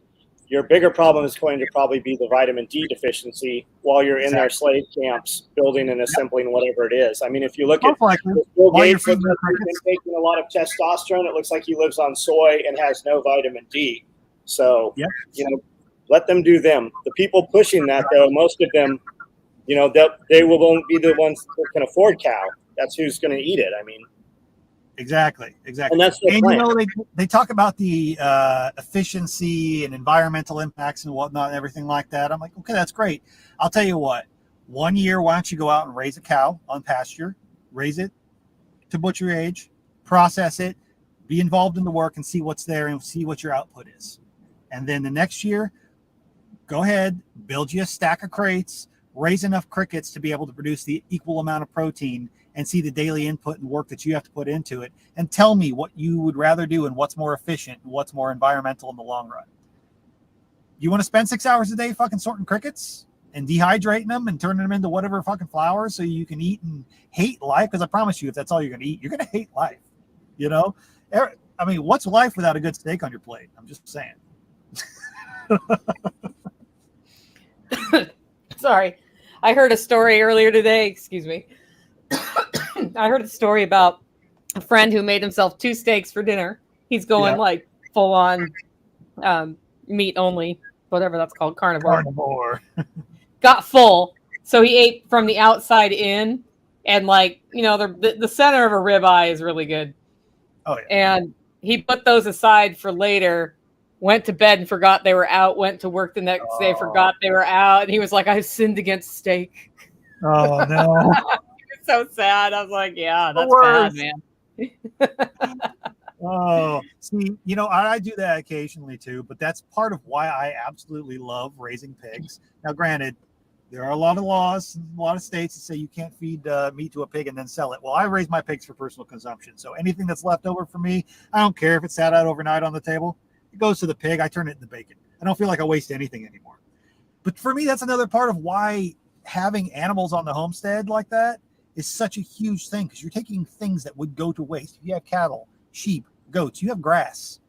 your bigger problem is going to probably be the vitamin D deficiency while you're in their slave camps building and assembling whatever it is. I mean, if you look at Bill Gates taking a lot of testosterone, it looks like he lives on soy and has no vitamin D. So, let them do them. The people pushing that, though, most of them, they will only be the ones who can afford cow. That's who's going to eat it. I mean, Exactly. And that's the plan. They talk about the efficiency and environmental impacts and whatnot and everything like that. I'm like, okay, that's great. I'll tell you what, 1 year, why don't you go out and raise a cow on pasture, raise it to butcher age, process it, be involved in the work and see what's there and see what your output is. And then the next year, go ahead, build you a stack of crates, raise enough crickets to be able to produce the equal amount of protein and see the daily input and work that you have to put into it. And tell me what you would rather do and what's more efficient and what's more environmental in the long run. You want to spend 6 hours a day fucking sorting crickets and dehydrating them and turning them into whatever fucking flour so you can eat and hate life? Because I promise you, if that's all you're going to eat, you're going to hate life. You know? I mean, what's life without a good steak on your plate? I'm just saying. Sorry. I heard a story earlier today. Excuse me. I heard a story about a friend who made himself 2 steaks for dinner. He's going like full on meat only, whatever that's called, carnivore. Got full. So he ate from the outside in, and like, you know, the center of a ribeye is really good. Oh yeah. And he put those aside for later, went to bed and forgot they were out, went to work the next day, forgot they were out. And he was like, I've sinned against steak. Oh, no. It's so sad. I was like, yeah, that's bad, man. Oh, see, you know, I do that occasionally too, but that's part of why I absolutely love raising pigs. Now, granted, there are a lot of laws in a lot of states that say you can't feed meat to a pig and then sell it. Well, I raise my pigs for personal consumption. So anything that's left over for me, I don't care if it sat out overnight on the table. It goes to the pig. I turn it into bacon. I don't feel like I waste anything anymore. But for me, that's another part of why having animals on the homestead like that is such a huge thing, because you're taking things that would go to waste. If you have cattle, sheep, goats, you have grass.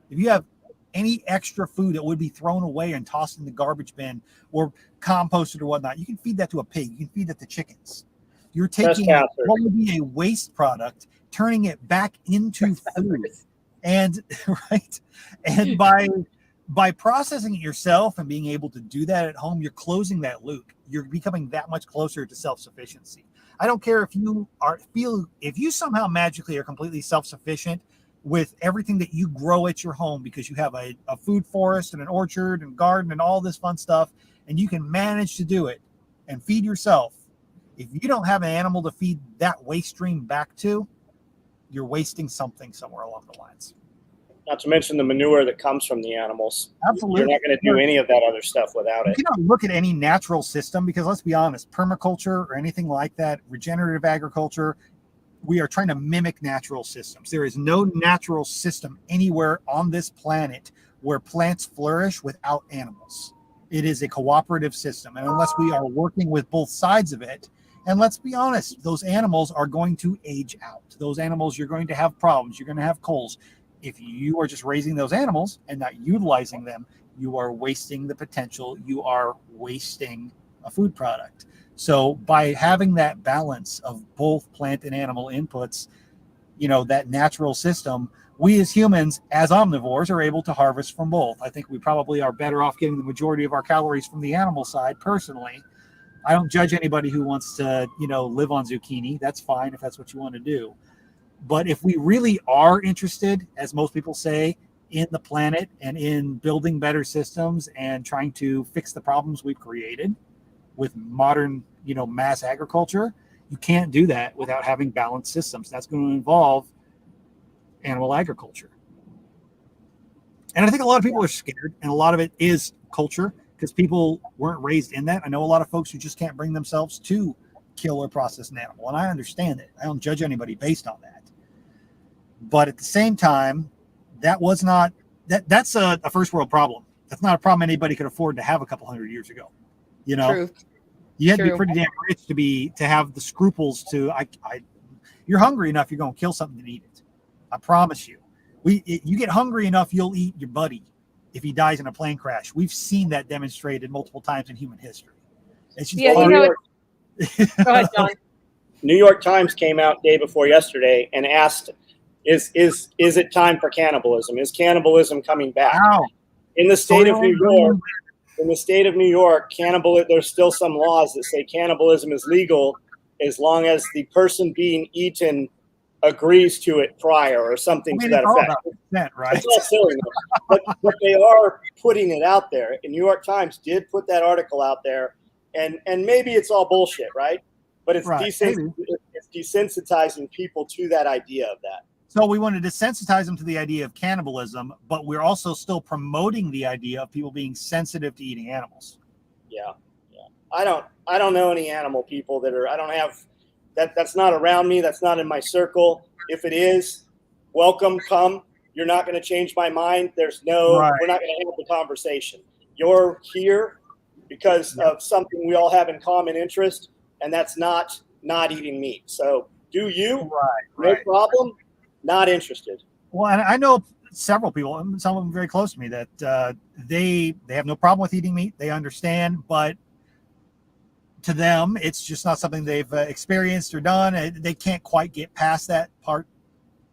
If you have any extra food that would be thrown away and tossed in the garbage bin or composted or whatnot, you can feed that to a pig. You can feed that to chickens. You're taking what would be a waste product, turning it back into food. And right. And by processing it yourself and being able to do that at home, you're closing that loop. You're becoming that much closer to self-sufficiency. I don't care if you somehow magically are completely self-sufficient with everything that you grow at your home, because you have a food forest and an orchard and garden and all this fun stuff, and you can manage to do it and feed yourself. If you don't have an animal to feed that waste stream back to, you're wasting something somewhere along the lines. Not to mention the manure that comes from the animals. Absolutely. You're not going to do any of that other stuff without it. You cannot look at any natural system, because let's be honest, permaculture or anything like that, regenerative agriculture, we are trying to mimic natural systems. There is no natural system anywhere on this planet where plants flourish without animals. It is a cooperative system. And unless we are working with both sides of it, and let's be honest, those animals are going to age out. Those animals, you're going to have problems. You're going to have culls. If you are just raising those animals and not utilizing them, you are wasting the potential. You are wasting a food product. So by having that balance of both plant and animal inputs, you know, that natural system, we as humans, as omnivores, are able to harvest from both. I think we probably are better off getting the majority of our calories from the animal side. Personally, I don't judge anybody who wants to, you know, live on zucchini. That's fine if that's what you want to do. But if we really are interested, as most people say, in the planet and in building better systems and trying to fix the problems we've created with modern, you know, mass agriculture, you can't do that without having balanced systems. That's going to involve animal agriculture. And I think a lot of people are scared, and a lot of it is culture, because people weren't raised in that. I know a lot of folks who just can't bring themselves to kill or process an animal, and I understand it. I don't judge anybody based on that. But at the same time, that's a first world problem. That's not a problem anybody could afford to have a couple hundred years ago. You know, True. You had to be pretty damn rich to have the scruples to. You're hungry enough, you're going to kill something and eat it. I promise you. You get hungry enough, you'll eat your buddy if he dies in a plane crash. We've seen that demonstrated multiple times in human history. It's just go ahead, John. New York Times came out day before yesterday and asked, is it time for cannibalism? Is cannibalism coming back? Wow. In the state of New York, there's still some laws that say cannibalism is legal as long as the person being eaten agrees to it prior or something to that effect. Right? It's all silly, but they are putting it out there. And New York Times did put that article out there And maybe it's all bullshit, right? But it's Right. it's desensitizing people to that idea of that. So we want to desensitize them to the idea of cannibalism, but we're also still promoting the idea of people being sensitive to eating animals. Yeah. I don't know any animal people that are. I don't have that. That's not around me. That's not in my circle. If it is, welcome, come. You're not going to change my mind. There's no. Right. We're not going to have the conversation. You're here because of something we all have in common interest, and that's not eating meat. So do you? Right. No problem. Not interested. Well, and I know several people, some of them very close to me, that they have no problem with eating meat. They understand, but to them, it's just not something they've experienced or done. They can't quite get past that part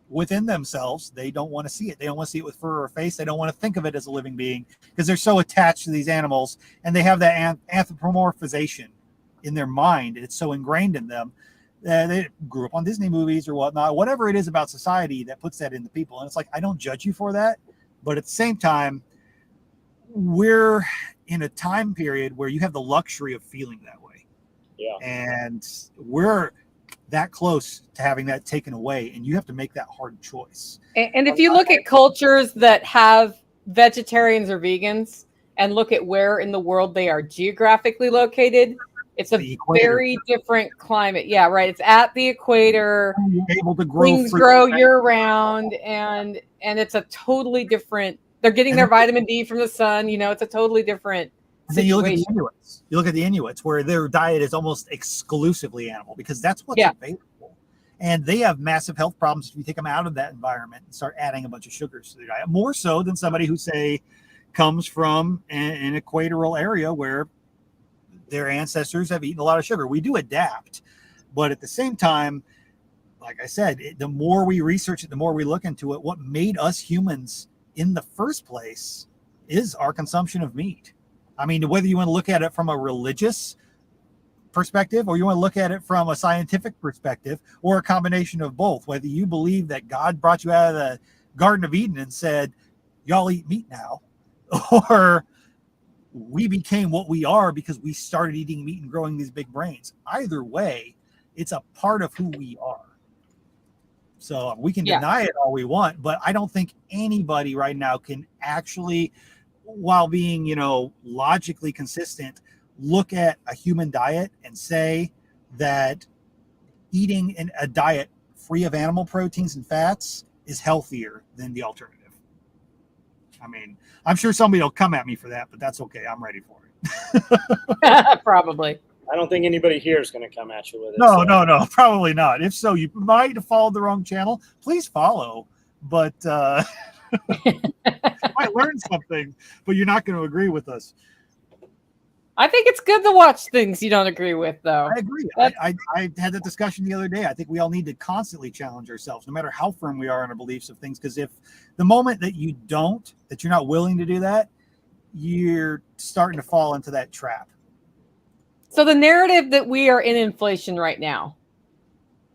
within themselves. They don't want to see it. They don't want to see it with fur or face. They don't want to think of it as a living being because they're so attached to these animals, and they have that anthropomorphization in their mind. It's so ingrained in them. They grew up on Disney movies or whatnot, whatever it is about society that puts that into people. And it's like, I don't judge you for that. But at the same time, we're in a time period where you have the luxury of feeling that way. Yeah. And we're that close to having that taken away. And you have to make that hard choice. And if you look at cultures that have vegetarians or vegans and look at where in the world they are geographically located, it's a very different climate. Yeah, right. It's at the equator. You're able to grow things grow year round, and it's a totally different. They're getting their vitamin D from the sun. You know, it's a totally different situation. Then you look at the Inuits. You look at the Inuits, where their diet is almost exclusively animal because that's what's available, and they have massive health problems if you take them out of that environment and start adding a bunch of sugars to their diet. More so than somebody who say comes from an equatorial area where their ancestors have eaten a lot of sugar. We do adapt, but at the same time, like I said, the more we research it, the more we look into it, what made us humans in the first place is our consumption of meat. I mean, whether you want to look at it from a religious perspective or you want to look at it from a scientific perspective or a combination of both, whether you believe that God brought you out of the Garden of Eden and said, y'all eat meat now, or we became what we are because we started eating meat and growing these big brains. Either way, it's a part of who we are. So we can deny it all we want, but I don't think anybody right now can actually, while being, logically consistent, look at a human diet and say that eating a diet free of animal proteins and fats is healthier than the alternative. I mean, I'm sure somebody will come at me for that, but that's okay. I'm ready for it. Probably. I don't think anybody here is going to come at you with it. No, probably not. If so, you might have followed the wrong channel. Please follow, but you might learn something, but you're not going to agree with us. I think it's good to watch things you don't agree with, though. I agree. I had that discussion the other day. I think we all need to constantly challenge ourselves, no matter how firm we are in our beliefs of things. Because if the moment that you're not willing to do that, you're starting to fall into that trap. So the narrative that we are in inflation right now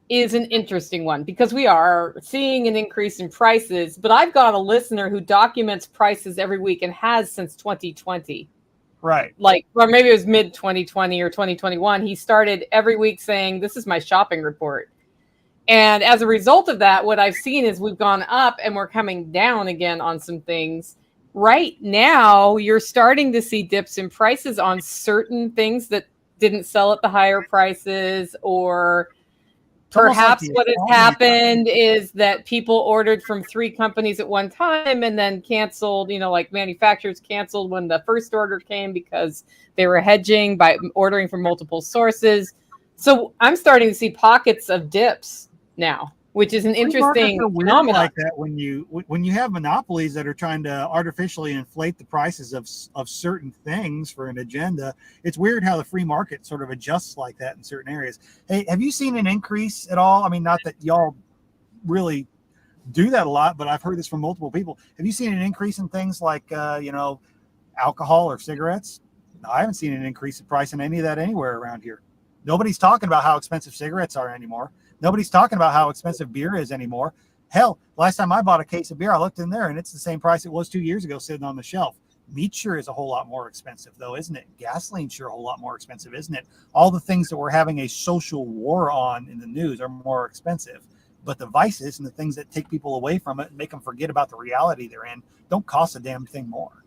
is an interesting one because we are seeing an increase in prices. But I've got a listener who documents prices every week and has since 2020. Right. Or maybe it was mid 2020 or 2021. He started every week saying, this is my shopping report. And as a result of that, what I've seen is we've gone up and we're coming down again on some things. Right now, you're starting to see dips in prices on certain things that didn't sell at the higher prices, or perhaps what has happened is that people ordered from 3 companies at one time and then canceled, like manufacturers canceled when the first order came because they were hedging by ordering from multiple sources. So I'm starting to see pockets of dips now, which is an interesting phenomenon. Like that when you have monopolies that are trying to artificially inflate the prices of certain things for an agenda, it's weird how the free market sort of adjusts like that in certain areas. Hey, have you seen an increase at all? I mean, not that y'all really do that a lot, but I've heard this from multiple people. Have you seen an increase in things like alcohol or cigarettes? No, I haven't seen an increase in price in any of that anywhere around here. Nobody's talking about how expensive cigarettes are anymore. Nobody's talking about how expensive beer is anymore. Hell, last time I bought a case of beer, I looked in there and it's the same price it was 2 years ago sitting on the shelf. Meat sure is a whole lot more expensive, though, isn't it? Gasoline sure a whole lot more expensive, isn't it? All the things that we're having a social war on in the news are more expensive. But the vices and the things that take people away from it and make them forget about the reality they're in don't cost a damn thing more.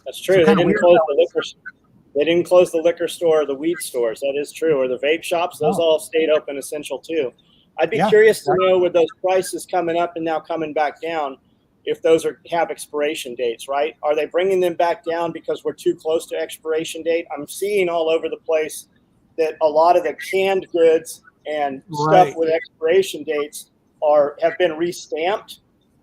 That's true. So they didn't close the liquor store or the weed stores. That is true. Or the vape shops. Those all stayed open essential too. I'd be curious to know, with those prices coming up and now coming back down, if those have expiration dates, right? Are they bringing them back down because we're too close to expiration date? I'm seeing all over the place that a lot of the canned goods and stuff with expiration dates have been restamped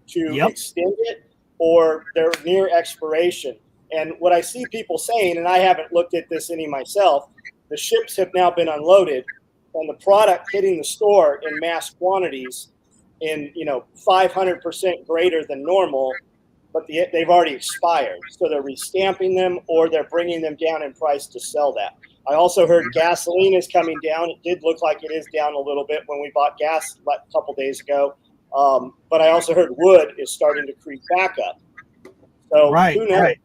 to extend it, or they're near expiration. And what I see people saying, and I haven't looked at this any myself, the ships have now been unloaded and the product hitting the store in mass quantities in 500% greater than normal, but they've already expired. So they're restamping them, or they're bringing them down in price to sell that. I also heard gasoline is coming down. It did look like it is down a little bit when we bought gas a couple days ago. But I also heard wood is starting to creep back up. So who knows? Right.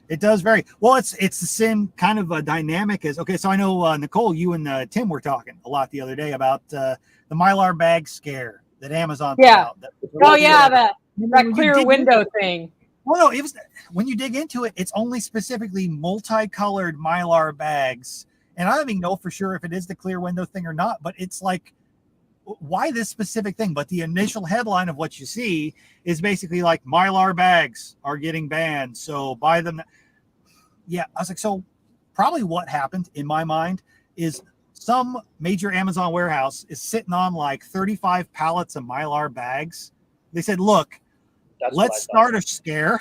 It does vary. Well, it's the same kind of a dynamic as, okay, so I know, Nicole, you and Tim were talking a lot the other day about the Mylar bag scare that Amazon put out. That clear window thing. Well, no, it was, when you dig into it, it's only specifically multicolored Mylar bags. And I don't even know for sure if it is the clear window thing or not, but it's like, why this specific thing? But the initial headline of what you see is basically like, Mylar bags are getting banned, so buy them. Yeah, I was like, so probably what happened in my mind is some major Amazon warehouse is sitting on like 35 pallets of Mylar bags. They said, look, let's start a scare.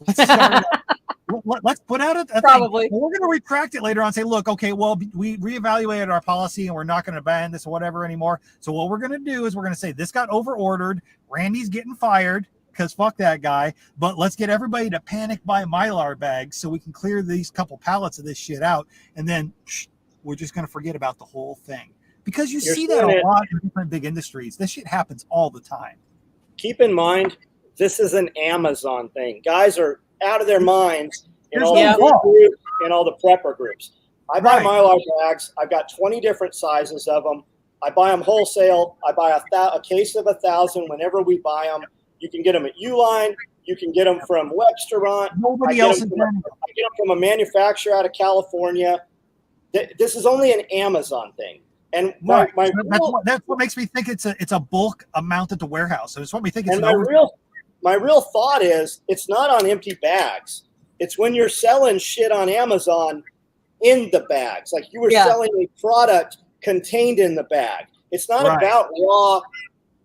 Let's put out a probably thing. We're going to retract it later on and say, look, okay, well, we reevaluated our policy and we're not going to ban this or whatever anymore. So what we're going to do is we're going to say this got over ordered. Randy's getting fired because fuck that guy. But let's get everybody to panic buy Mylar bags so we can clear these couple pallets of this shit out. And then we're just going to forget about the whole thing. Because you see that a lot in different big industries. This shit happens all the time. Keep in mind, this is an Amazon thing. Guys are out of their minds in all the groups and all the prepper groups. I buy Mylar bags. I've got 20 different sizes of them. I buy them wholesale. I buy a case of 1,000 whenever we buy them. You can get them at Uline. You can get them from Webstaurant. Nobody else is I get them from a manufacturer out of California. This is only an Amazon thing. And that's what makes me think it's a bulk amount at the warehouse. So it's what we think. And my real thought is it's not on empty bags. It's when you're selling shit on Amazon in the bags. Like you were selling a product contained in the bag. It's not about raw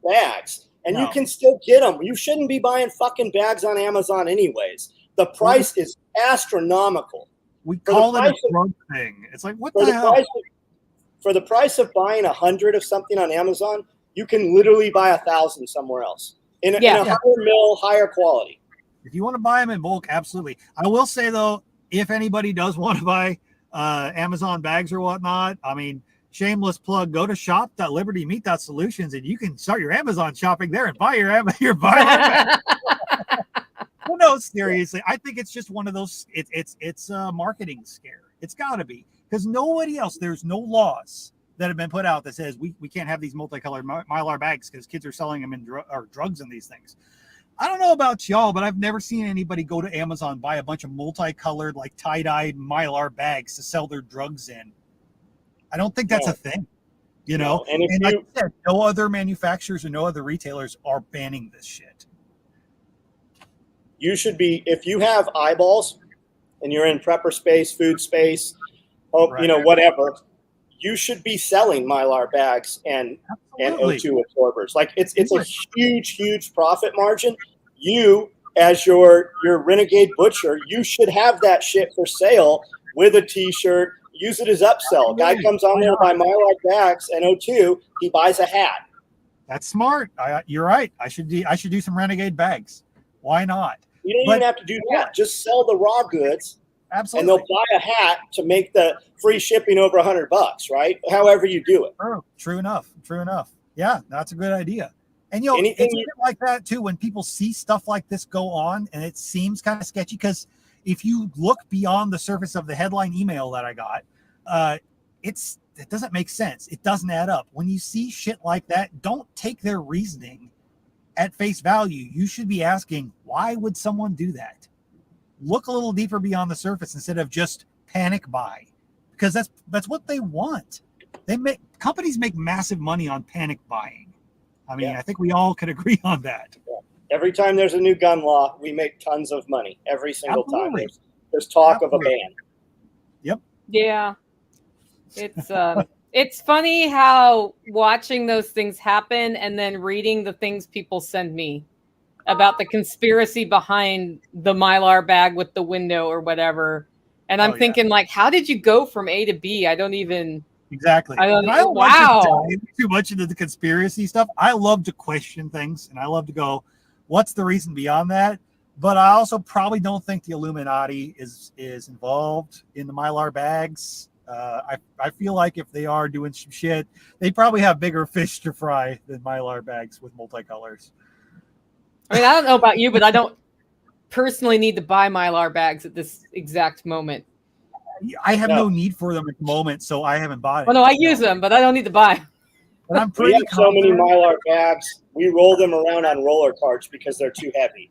bags. And you can still get them. You shouldn't be buying fucking bags on Amazon anyways. The price is astronomical. We call it a drug thing. It's like, what the hell? For the price of buying 100 of something on Amazon, you can literally buy 1,000 somewhere else in a higher mill, higher quality. If you want to buy them in bulk, absolutely. I will say though, if anybody does want to buy Amazon bags or whatnot, I mean, shameless plug, go to shop.libertymeat.solutions and you can start your Amazon shopping there and buy your bag. Well, no, seriously, I think it's just one of those. It's a marketing scare. It's got to be, because nobody else. There's no laws that have been put out that says we can't have these multicolored Mylar bags because kids are selling them in drugs in these things. I don't know about y'all, but I've never seen anybody go to Amazon, buy a bunch of multicolored, like tie-dyed Mylar bags to sell their drugs in. I don't think that's a thing, you know. And like I said, no other manufacturers or no other retailers are banning this shit. You should be, if you have eyeballs and you're in prepper space, food space, whatever, you should be selling Mylar bags and O2 absorbers. Like it's a huge profit margin. You, as your Renegade Butcher, you should have that shit for sale with a t-shirt. Use it as upsell. Guy comes on there to buy Mylar bags and O2, he buys a hat. That's smart. You're right. I should do some Renegade bags. Why not? You don't even have to do that. Just sell the raw goods. Absolutely. And they'll buy a hat to make the free shipping over $100, right? However you do it. True enough. Yeah, that's a good idea. And it's like that too when people see stuff like this go on and it seems kind of sketchy, because if you look beyond the surface of the headline email that I got, it doesn't make sense. It doesn't add up. When you see shit like that, don't take their reasoning at face value. You should be asking, why would someone do that? Look a little deeper beyond the surface instead of just panic buy, because that's what they want. Companies make massive money on panic buying. I mean, I think we all could agree on that. Yeah. Every time there's a new gun law, we make tons of money. Every single Absolutely. time there's talk Absolutely. of a ban. Yep. Yeah. It's funny how watching those things happen and then reading the things people send me about the conspiracy behind the Mylar bag with the window or whatever. And I'm thinking, like, how did you go from A to B? I don't even. Exactly. I don't like wow. to dive too much into the conspiracy stuff. I love to question things, and I love to go, what's the reason beyond that? But I also probably don't think the Illuminati is involved in the Mylar bags. I feel like if they are doing some shit, they probably have bigger fish to fry than Mylar bags with multicolors. I mean, I don't know about you, but I don't personally need to buy Mylar bags at this exact moment. I have no need for them at the moment, so I haven't bought it. Well, no, I use them, but I don't need to buy. But I'm We pretty have so many Mylar bags. We roll them around on roller carts because they're too heavy.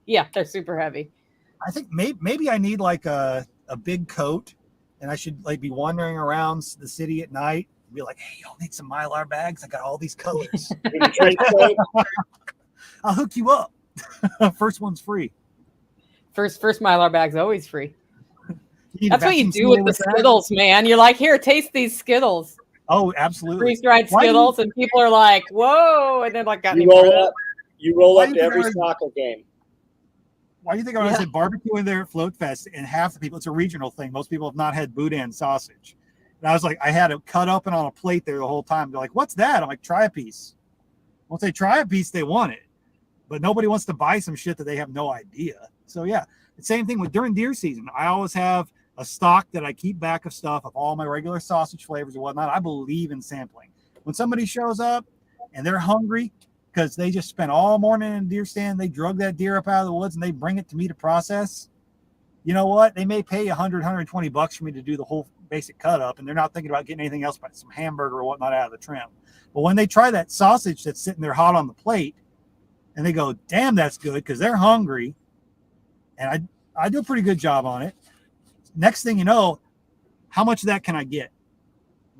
Yeah, they're super heavy. I think maybe I need like a big coat, and I should like be wandering around the city at night and be like, hey, y'all need some Mylar bags? I got all these colors. I'll hook you up. First one's free. First Mylar bag's always free. That's what you do with the Skittles, man. You're like, here, taste these Skittles. Oh, absolutely. Freeze-dried Skittles, and people are like, whoa, and then like got you roll up to every soccer game. Why do you think I was at barbecuing there at Float Fest, and half the people, it's a regional thing. Most people have not had boudin sausage. And I was like, I had it cut up and on a plate there the whole time. They're like, what's that? I'm like, try a piece. Once they try a piece, they want it. But nobody wants to buy some shit that they have no idea. So yeah, the same thing with during deer season. I always have a stock that I keep back of stuff of all my regular sausage flavors and whatnot. I believe in sampling. When somebody shows up and they're hungry because they just spent all morning in a deer stand, they drug that deer up out of the woods and they bring it to me to process. You know what? They may pay $100, $120 for me to do the whole basic cut up, and they're not thinking about getting anything else but some hamburger or whatnot out of the trim. But when they try that sausage that's sitting there hot on the plate, and they go, damn, that's good, because they're hungry, and I do a pretty good job on it. Next thing you know, how much of that can I get?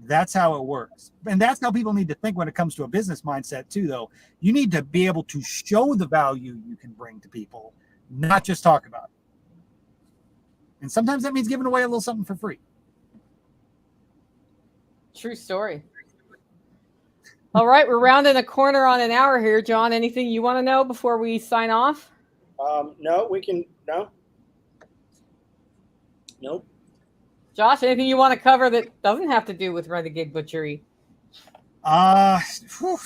That's how it works. And that's how people need to think when it comes to a business mindset too, though. You need to be able to show the value you can bring to people, not just talk about it. And sometimes that means giving away a little something for free. True story. All right, we're rounding a corner on an hour here. John, anything you want to know before we sign off? No, we can, no. Nope. Josh, anything you want to cover that doesn't have to do with Renegade Butchery? Not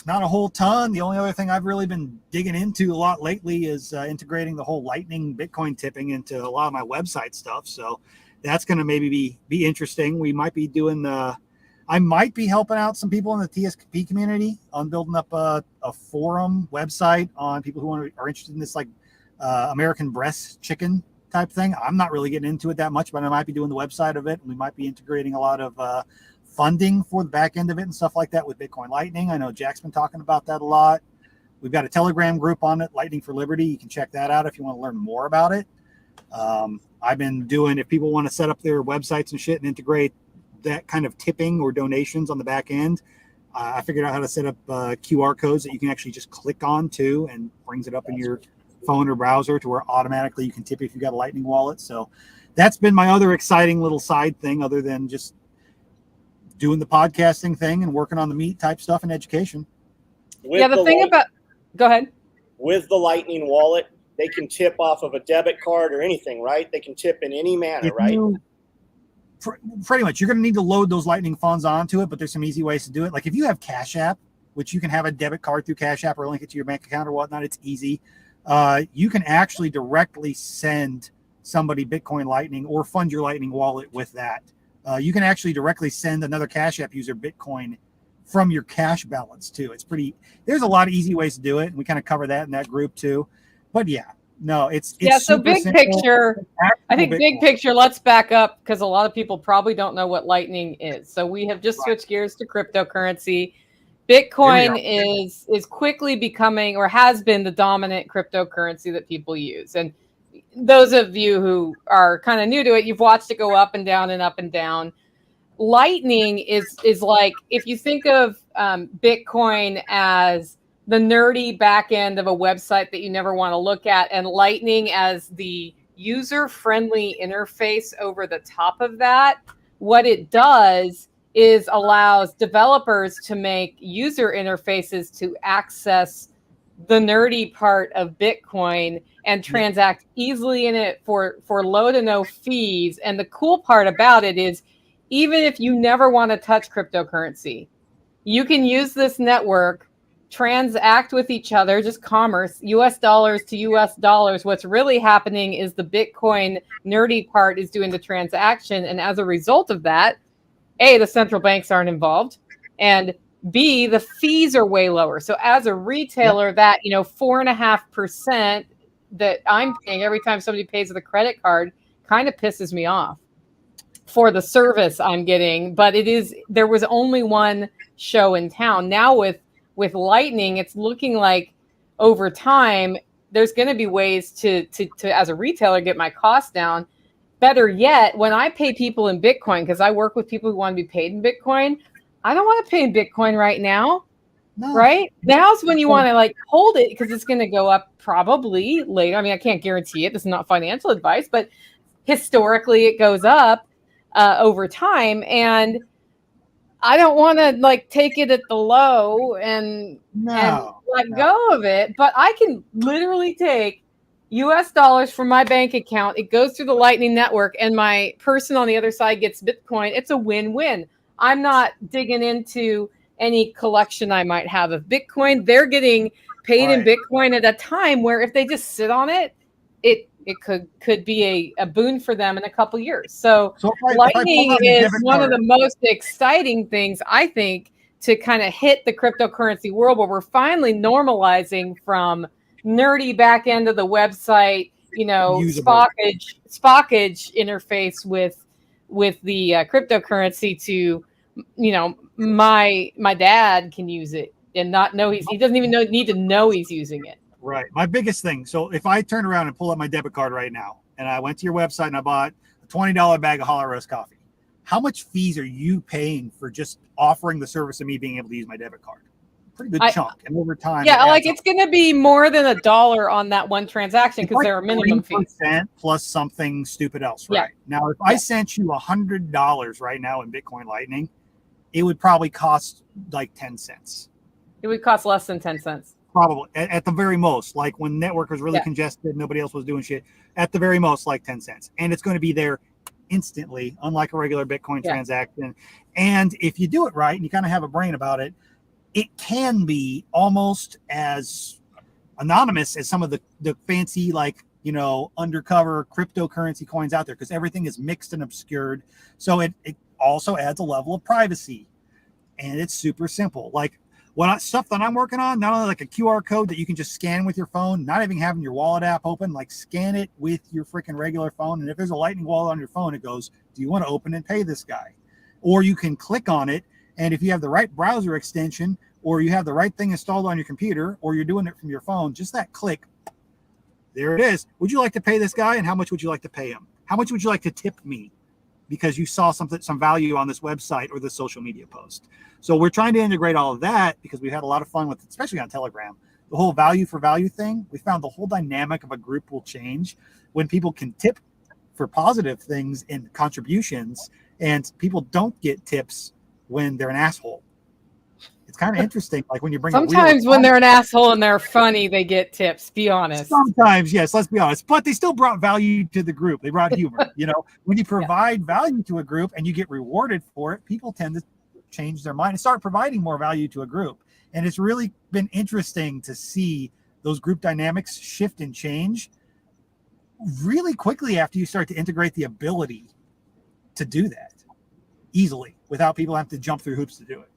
a whole ton. The only other thing I've really been digging into a lot lately is integrating the whole Lightning Bitcoin tipping into a lot of my website stuff. So that's going to maybe be interesting. We might be doing I might be helping out some people in the TSP community on building up a forum website on people who are interested in this like American breast chicken type thing. I'm not really getting into it that much, but I might be doing the website of it. And we might be integrating a lot of funding for the back end of it and stuff like that with Bitcoin Lightning. I know Jack's been talking about that a lot. We've got a Telegram group on it, Lightning for Liberty. You can check that out if you want to learn more about it. I've been doing, if people want to set up their websites and shit and integrate that kind of tipping or donations on the back end, I figured out how to set up QR codes that you can actually just click on to and brings it up in your phone or browser to where automatically you can tip if you've got a Lightning wallet. So that's been my other exciting little side thing other than just doing the podcasting thing and working on the meat type stuff and education. Go ahead. With the Lightning wallet, they can tip off of a debit card or anything, right? They can tip in any manner, right? Pretty much. You're going to need to load those Lightning funds onto it, but there's some easy ways to do it. Like if you have Cash App, which you can have a debit card through Cash App or link it to your bank account or whatnot, it's easy. You can actually directly send somebody Bitcoin Lightning or fund your Lightning wallet with that. You can actually directly send another Cash App user Bitcoin from your cash balance too. There's a lot of easy ways to do it. And we kind of cover that in that group too. But yeah, No, it's yeah. So super big simple. picture, I think Bitcoin. big picture. Let's back up because a lot of people probably don't know what Lightning is. So we have just switched gears to cryptocurrency. Bitcoin is quickly becoming, or has been, the dominant cryptocurrency that people use. And those of you who are kind of new to it, you've watched it go up and down and up and down. Lightning is like, if you think of Bitcoin as the nerdy back end of a website that you never want to look at, and Lightning as the user-friendly interface over the top of that, what it does is allows developers to make user interfaces to access the nerdy part of Bitcoin and transact easily in it for low to no fees. And the cool part about it is, even if you never want to touch cryptocurrency, you can use this network, transact with each other, just commerce, US dollars to US dollars. What's really happening is the Bitcoin nerdy part is doing the transaction. And as a result of that, A, the central banks aren't involved, and B, the fees are way lower. So as a retailer, that 4.5% that I'm paying every time somebody pays with a credit card kind of pisses me off for the service I'm getting. But there was only one show in town. Now with Lightning, it's looking like over time there's going to be ways to as a retailer get my costs down. Better yet, when I pay people in Bitcoin, because I work with people who want to be paid in Bitcoin, I don't want to pay in Bitcoin right now. No. Right? Now's when you want to like hold it, because it's going to go up probably later. I mean, I can't guarantee it. This is not financial advice, but historically it goes up over time. And I don't want to like take it at the low and let go of it. But I can literally take US dollars from my bank account. It goes through the Lightning Network, and my person on the other side gets Bitcoin. It's a win-win. I'm not digging into any collection I might have of Bitcoin. They're getting paid in Bitcoin at a time where if they just sit on it, it could be a boon for them in a couple years. So Lightning is one of the most exciting things, I think, to kind of hit the cryptocurrency world, where we're finally normalizing from nerdy back end of the website, spockage interface with the cryptocurrency to, my dad can use it and not know he doesn't even need to know he's using it. Right. My biggest thing. So if I turn around and pull up my debit card right now, and I went to your website and I bought a $20 bag of Hollow Roast coffee, how much fees are you paying for just offering the service of me being able to use my debit card? Pretty good chunk. And over time, it's going to be more than $1 on that one transaction, because there are minimum fees plus something stupid else. Right. Now, if I sent you $100 right now in Bitcoin Lightning, it would probably cost like 10 cents. It would cost less than 10 cents. Probably at the very most, like when network was really congested, nobody else was doing shit, at the very most, like 10 cents. And it's going to be there instantly, unlike a regular Bitcoin transaction. And if you do it right and you kind of have a brain about it, it can be almost as anonymous as some of the fancy, like, undercover cryptocurrency coins out there, because everything is mixed and obscured. So it also adds a level of privacy, and it's super simple. Like, stuff that I'm working on, not only like a QR code that you can just scan with your phone, not even having your wallet app open, like scan it with your freaking regular phone. And if there's a Lightning wallet on your phone, it goes, do you want to open and pay this guy? Or you can click on it, and if you have the right browser extension, or you have the right thing installed on your computer, or you're doing it from your phone, just that click, there it is. Would you like to pay this guy? And how much would you like to pay him? How much would you like to tip me? Because you saw some value on this website or this social media post. So we're trying to integrate all of that, because we've had a lot of fun with it, especially on Telegram. The whole value for value thing, we found the whole dynamic of a group will change when people can tip for positive things and contributions, and people don't get tips when they're an asshole. It's kind of interesting. Like when you bring sometimes when they're an asshole and they're funny, they get tips. Be honest. Sometimes, yes. Let's be honest. But they still brought value to the group. They brought humor. When you provide value to a group and you get rewarded for it, people tend to change their mind and start providing more value to a group. And it's really been interesting to see those group dynamics shift and change really quickly after you start to integrate the ability to do that easily without people having to jump through hoops to do it.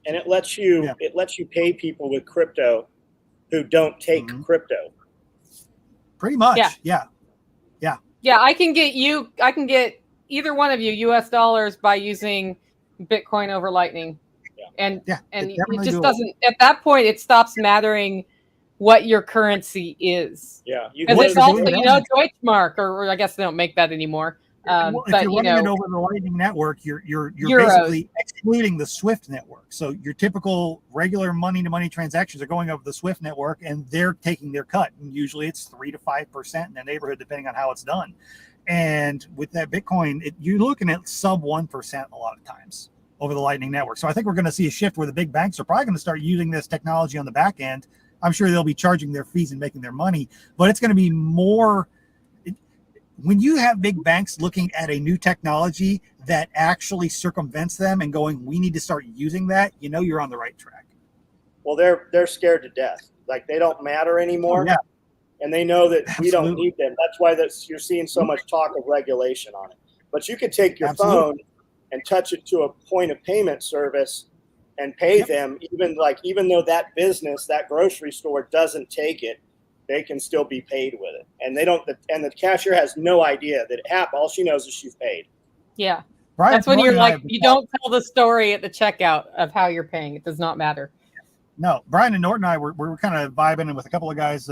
And it lets you pay people with crypto who don't take crypto. Pretty much. Yeah. I can get either one of you US dollars by using Bitcoin over Lightning. And it just doesn't, at that point, it stops mattering what your currency is. Yeah. Because it's also, Deutschmark, or I guess they don't make that anymore. If you're running it over the Lightning network, you're basically excluding the SWIFT network. So your typical regular money-to-money transactions are going over the SWIFT network, and they're taking their cut. And usually it's 3 to 5% in the neighborhood, depending on how it's done. And with that Bitcoin, you're looking at sub 1% a lot of times over the Lightning network. So I think we're going to see a shift where the big banks are probably going to start using this technology on the back end. I'm sure they'll be charging their fees and making their money, but it's going to be more. When you have big banks looking at a new technology that actually circumvents them and going, we need to start using that, you're on the right track. Well, they're scared to death. Like, they don't matter anymore. Oh, yeah. And they know that we don't need them. That's why you're seeing so much talk of regulation on it. But you could take your phone and touch it to a point of payment service and pay them, even though that business, that grocery store doesn't take it, they can still be paid with it. And and the cashier has no idea that it happened. All she knows is she's paid. Yeah. Right. That's when you're like, you don't tell the story at the checkout of how you're paying. It does not matter. No, Brian and Norton and I were kind of vibing with a couple of guys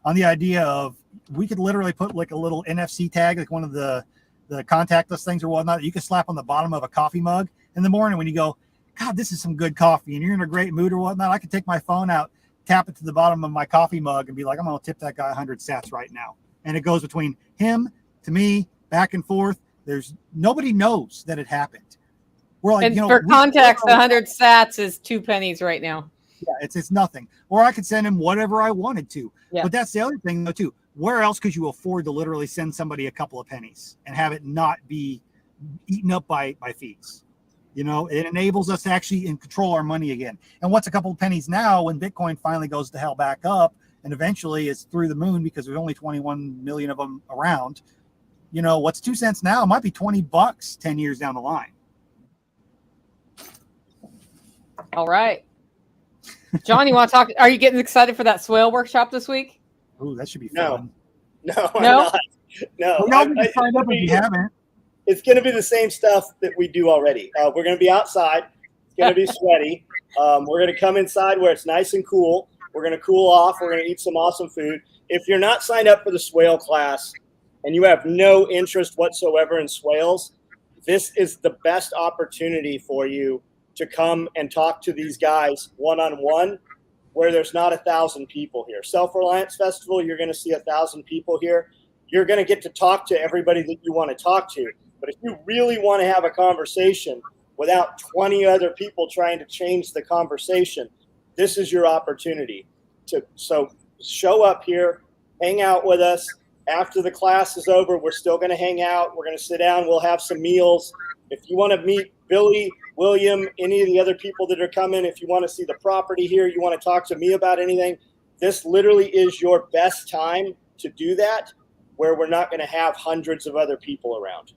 on the idea of, we could literally put like a little NFC tag, like one of the contactless things or whatnot, that you could slap on the bottom of a coffee mug in the morning when you go, God, this is some good coffee, and you're in a great mood or whatnot. I could take my phone out, tap it to the bottom of my coffee mug, and be like, I'm going to tip that guy 100 sats right now. And it goes between him to me, back and forth. Nobody knows that it happened. We're like, and for context, 100 sats is 2 pennies right now. Yeah, it's nothing. Or I could send him whatever I wanted to. Yeah. But that's the other thing, though, too. Where else could you afford to literally send somebody a couple of pennies and have it not be eaten up by fees? It enables us to actually control our money again. And what's a couple of pennies now when Bitcoin finally goes to hell back up and eventually it's through the moon because there's only 21 million of them around? What's 2 cents now? It might be $20 10 years down the line. All right. John, you want to talk? Are you getting excited for that swale workshop this week? Oh, that should be fun. No, I'm not. No. Sign up if you haven't. It's going to be the same stuff that we do already. We're going to be outside. It's going to be sweaty. We're going to come inside where it's nice and cool. We're going to cool off. We're going to eat some awesome food. If you're not signed up for the swale class and you have no interest whatsoever in swales, this is the best opportunity for you to come and talk to these guys one-on-one where there's not 1,000 people here. Self-Reliance Festival, you're going to see 1,000 people here. You're going to get to talk to everybody that you want to talk to. But if you really want to have a conversation without 20 other people trying to change the conversation, this is your opportunity. So show up here, hang out with us. After the class is over, we're still going to hang out. We're going to sit down. We'll have some meals. If you want to meet Billy, William, any of the other people that are coming, if you want to see the property here, you want to talk to me about anything, this literally is your best time to do that, where we're not going to have hundreds of other people around.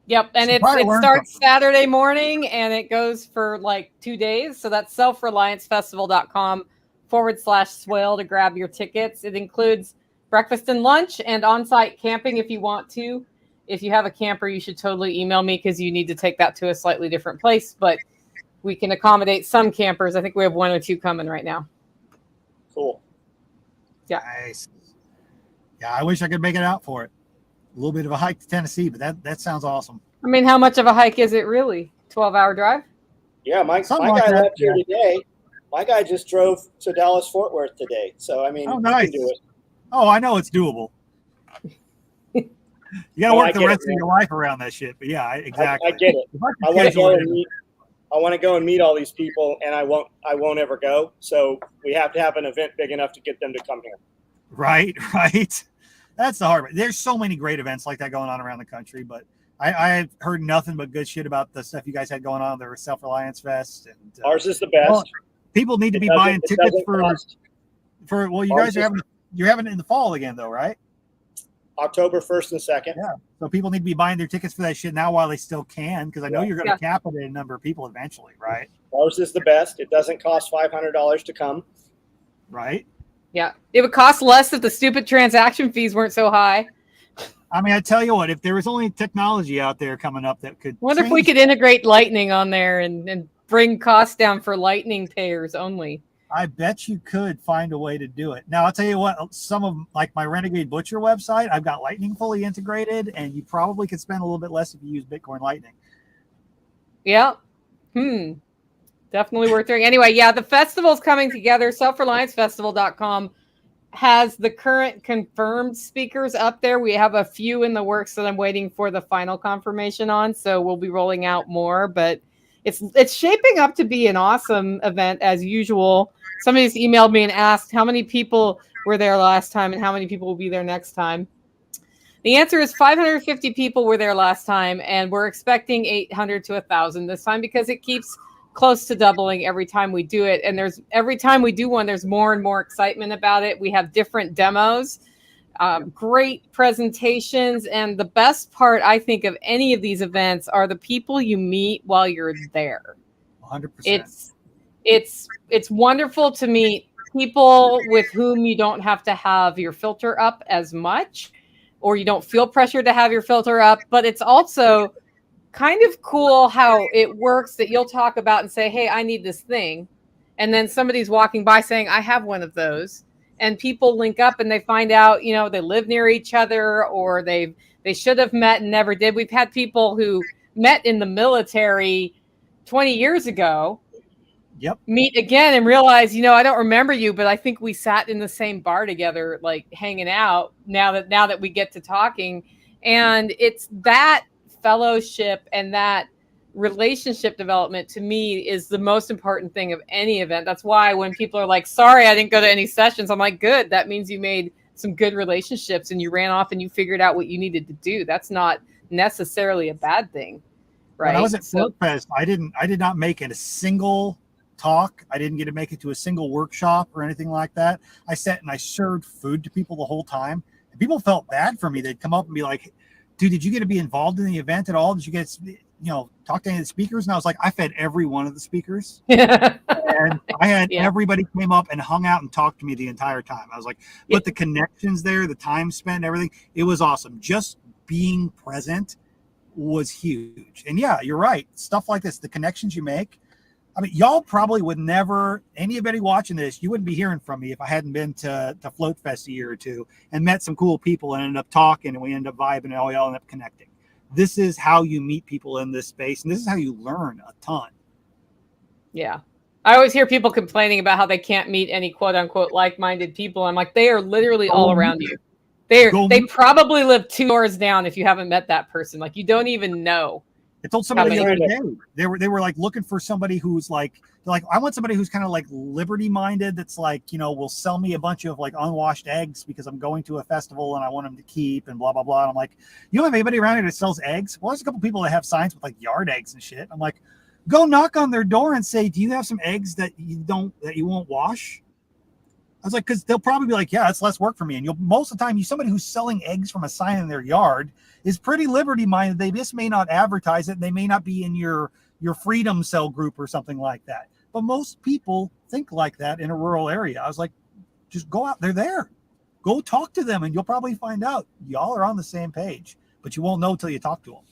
Yep, and it starts Saturday morning, and it goes for like 2 days. So that's selfreliancefestival.com/swale to grab your tickets. It includes breakfast and lunch and on-site camping if you want to. If you have a camper, you should totally email me because you need to take that to a slightly different place. But we can accommodate some campers. I think we have 1 or 2 coming right now. Cool. Yeah. Nice. Yeah, I wish I could make it out for it. A little bit of a hike to Tennessee, but that sounds awesome. I mean, how much of a hike is it really? 12-hour drive? Yeah, my guy left here today. My guy just drove to Dallas-Fort Worth today. So, I mean, you can do it. Oh, I know it's doable. You got to work the rest of your life around that shit. But yeah, exactly. I get it. I want to go and meet all these people, and I won't ever go. So we have to have an event big enough to get them to come here. Right. That's the hard part. There's so many great events like that going on around the country, but I've heard nothing but good shit about the stuff you guys had going on. There was Self-Reliance Fest. And ours is the best. Well, people need to be buying tickets for you guys are having it in the fall again though, right? October 1st and 2nd. Yeah. So people need to be buying their tickets for that shit now while they still can, because I know you're going to cap it in a number of people eventually, right? Ours is the best. It doesn't cost $500 to come. Right. Yeah. It would cost less if the stupid transaction fees weren't so high. I mean, I tell you what, if there was only technology out there coming up that could Wonder if we could integrate Lightning on there and bring costs down for Lightning payers only. I bet you could find a way to do it. Now, I'll tell you what, some of like my Renegade Butcher website, I've got Lightning fully integrated, and you probably could spend a little bit less if you use Bitcoin Lightning. Yeah. Definitely worth doing. Anyway, yeah, the festival's coming together. selfreliancefestival.com has the current confirmed speakers up there. We have a few in the works that I'm waiting for the final confirmation on, so we'll be rolling out more, but it's shaping up to be an awesome event as usual. Somebody's emailed me and asked how many people were there last time and how many people will be there next time. The answer is 550 people were there last time, and we're expecting 800 to 1,000 this time because it keeps close to doubling every time we do it. And every time we do one, there's more and more excitement about it. We have different demos, great presentations. And the best part, I think, of any of these events are the people you meet while you're there. 100%. It's wonderful to meet people with whom you don't have to have your filter up as much, or you don't feel pressure to have your filter up. But it's also kind of cool how it works that you'll talk about and say, hey, I need this thing. And then somebody's walking by saying, I have one of those. And people link up and they find out, they live near each other, or they should have met and never did. We've had people who met in the military 20 years ago. Yep. Meet again and realize, I don't remember you, but I think we sat in the same bar together, like hanging out now that we get to talking. And it's that fellowship and that relationship development to me is the most important thing of any event. That's why when people are like, sorry, I didn't go to any sessions, I'm like, good. That means you made some good relationships and you ran off and you figured out what you needed to do. That's not necessarily a bad thing. Right. When I was at FloatFest, I did not make it a single talk. I didn't get to make it to a single workshop or anything like that. I sat and I served food to people the whole time. And people felt bad for me. They'd come up and be like, dude, did you get to be involved in the event at all? Did you get, talk to any of the speakers? And I was like, I fed every one of the speakers. And I had everybody came up and hung out and talked to me the entire time. I was like, but the connections there, the time spent, everything, it was awesome. Just being present was huge. And yeah, you're right. Stuff like this, the connections you make. I mean, y'all probably would never, anybody watching this, you wouldn't be hearing from me if I hadn't been to FloatFest a year or two and met some cool people and ended up talking and we ended up vibing and we all ended up connecting. This is how you meet people in this space, and this is how you learn a ton. Yeah. I always hear people complaining about how they can't meet any quote unquote like-minded people. I'm like, they are literally all around you. They probably live 2 doors down if you haven't met that person. Like, you don't even know. I told somebody the other day, they were like looking for somebody who's like, I want somebody who's kind of like liberty minded. That's like, will sell me a bunch of like unwashed eggs because I'm going to a festival and I want them to keep and blah, blah, blah. And I'm like, you don't have anybody around here that sells eggs? Well, there's a couple people that have signs with like yard eggs and shit. I'm like, go knock on their door and say, do you have some eggs that you won't wash? I was like, because they'll probably be like, yeah, it's less work for me. And most of the time, somebody who's selling eggs from a sign in their yard is pretty liberty minded. They just may not advertise it. They may not be in your freedom cell group or something like that. But most people think like that in a rural area. I was like, just go out. They're there. Go talk to them and you'll probably find out y'all are on the same page, but you won't know till you talk to them.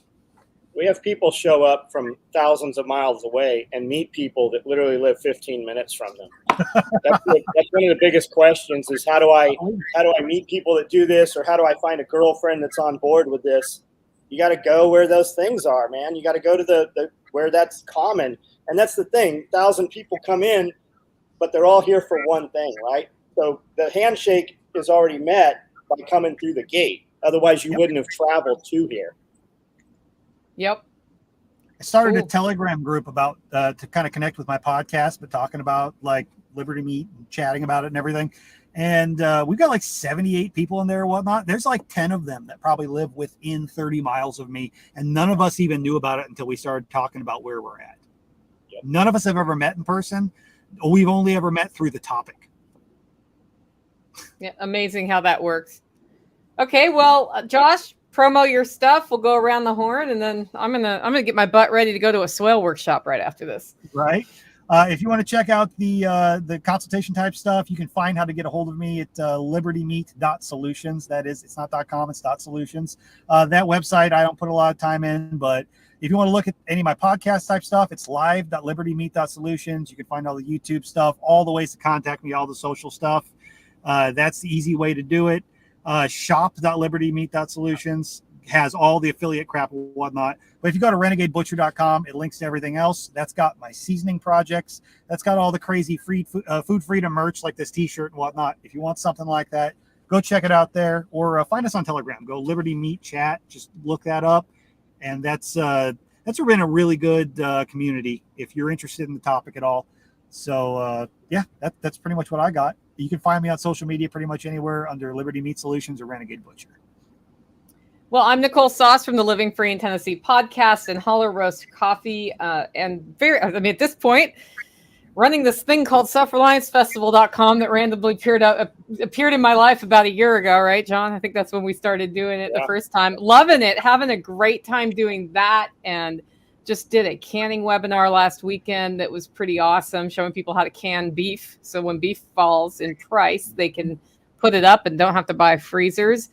We have people show up from thousands of miles away and meet people that literally live 15 minutes from them. That's one of the biggest questions is how do I meet people that do this, or how do I find a girlfriend that's on board with this? You got to go where those things are, man. You got to go to the where that's common. And that's the thing. 1,000 people come in, but they're all here for one thing, right? So the handshake is already met by coming through the gate. Otherwise, you wouldn't have traveled to here. Yep. I started a Telegram group about to kind of connect with my podcast, but talking about like Liberty Meet and chatting about it and everything. And we've got like 78 people in there and whatnot. There's like 10 of them that probably live within 30 miles of me. And none of us even knew about it until we started talking about where we're at. Yep. None of us have ever met in person. We've only ever met through the topic. Yeah, amazing how that works. Okay, well, Josh, promo your stuff. We'll go around the horn, and then I'm gonna get my butt ready to go to a swale workshop right after this. Right. If you want to check out the consultation type stuff, you can find how to get a hold of me at libertymeat.solutions. That is, it's not .com, it's .solutions. That website I don't put a lot of time in, but if you want to look at any of my podcast type stuff, it's live.libertymeat.solutions. You can find all the YouTube stuff, all the ways to contact me, all the social stuff. That's the easy way to do it. Shop.libertymeat.solutions has all the affiliate crap and whatnot. But if you go to renegadebutcher.com, it links to everything else. That's got my seasoning projects. That's got all the crazy food freedom merch like this t-shirt and whatnot. If you want something like that, go check it out there, or find us on Telegram. Go Liberty Meat Chat. Just look that up. And that's been a really good community if you're interested in the topic at all. So yeah, that's pretty much what I got. You can find me on social media pretty much anywhere under Liberty Meat Solutions or Renegade Butcher. Well, I'm Nicole Sauce from the Living Free in Tennessee podcast and Holler Roast Coffee. And at this point, running this thing called selfreliancefestival.com that randomly appeared in my life about a year ago, right, John? I think that's when we started doing it the first time. Loving it, having a great time doing that, and just did a canning webinar last weekend that was pretty awesome, showing people how to can beef. So when beef falls in price, they can put it up and don't have to buy freezers.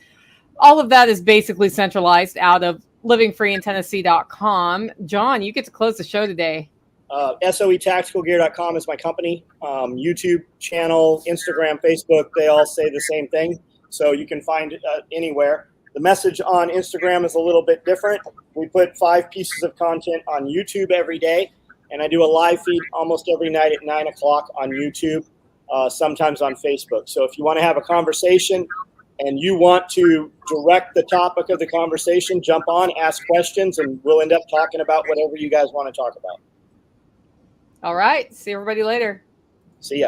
All of that is basically centralized out of livingfreeintennessee.com. John, you get to close the show today. SOEtacticalgear.com is my company. YouTube channel, Instagram, Facebook, they all say the same thing. So you can find it anywhere. The message on Instagram is a little bit different. We put 5 pieces of content on YouTube every day, and I do a live feed almost every night at 9 o'clock on YouTube, sometimes on Facebook. So if you want to have a conversation and you want to direct the topic of the conversation, jump on, ask questions, and we'll end up talking about whatever you guys want to talk about. All right. See everybody later. See ya.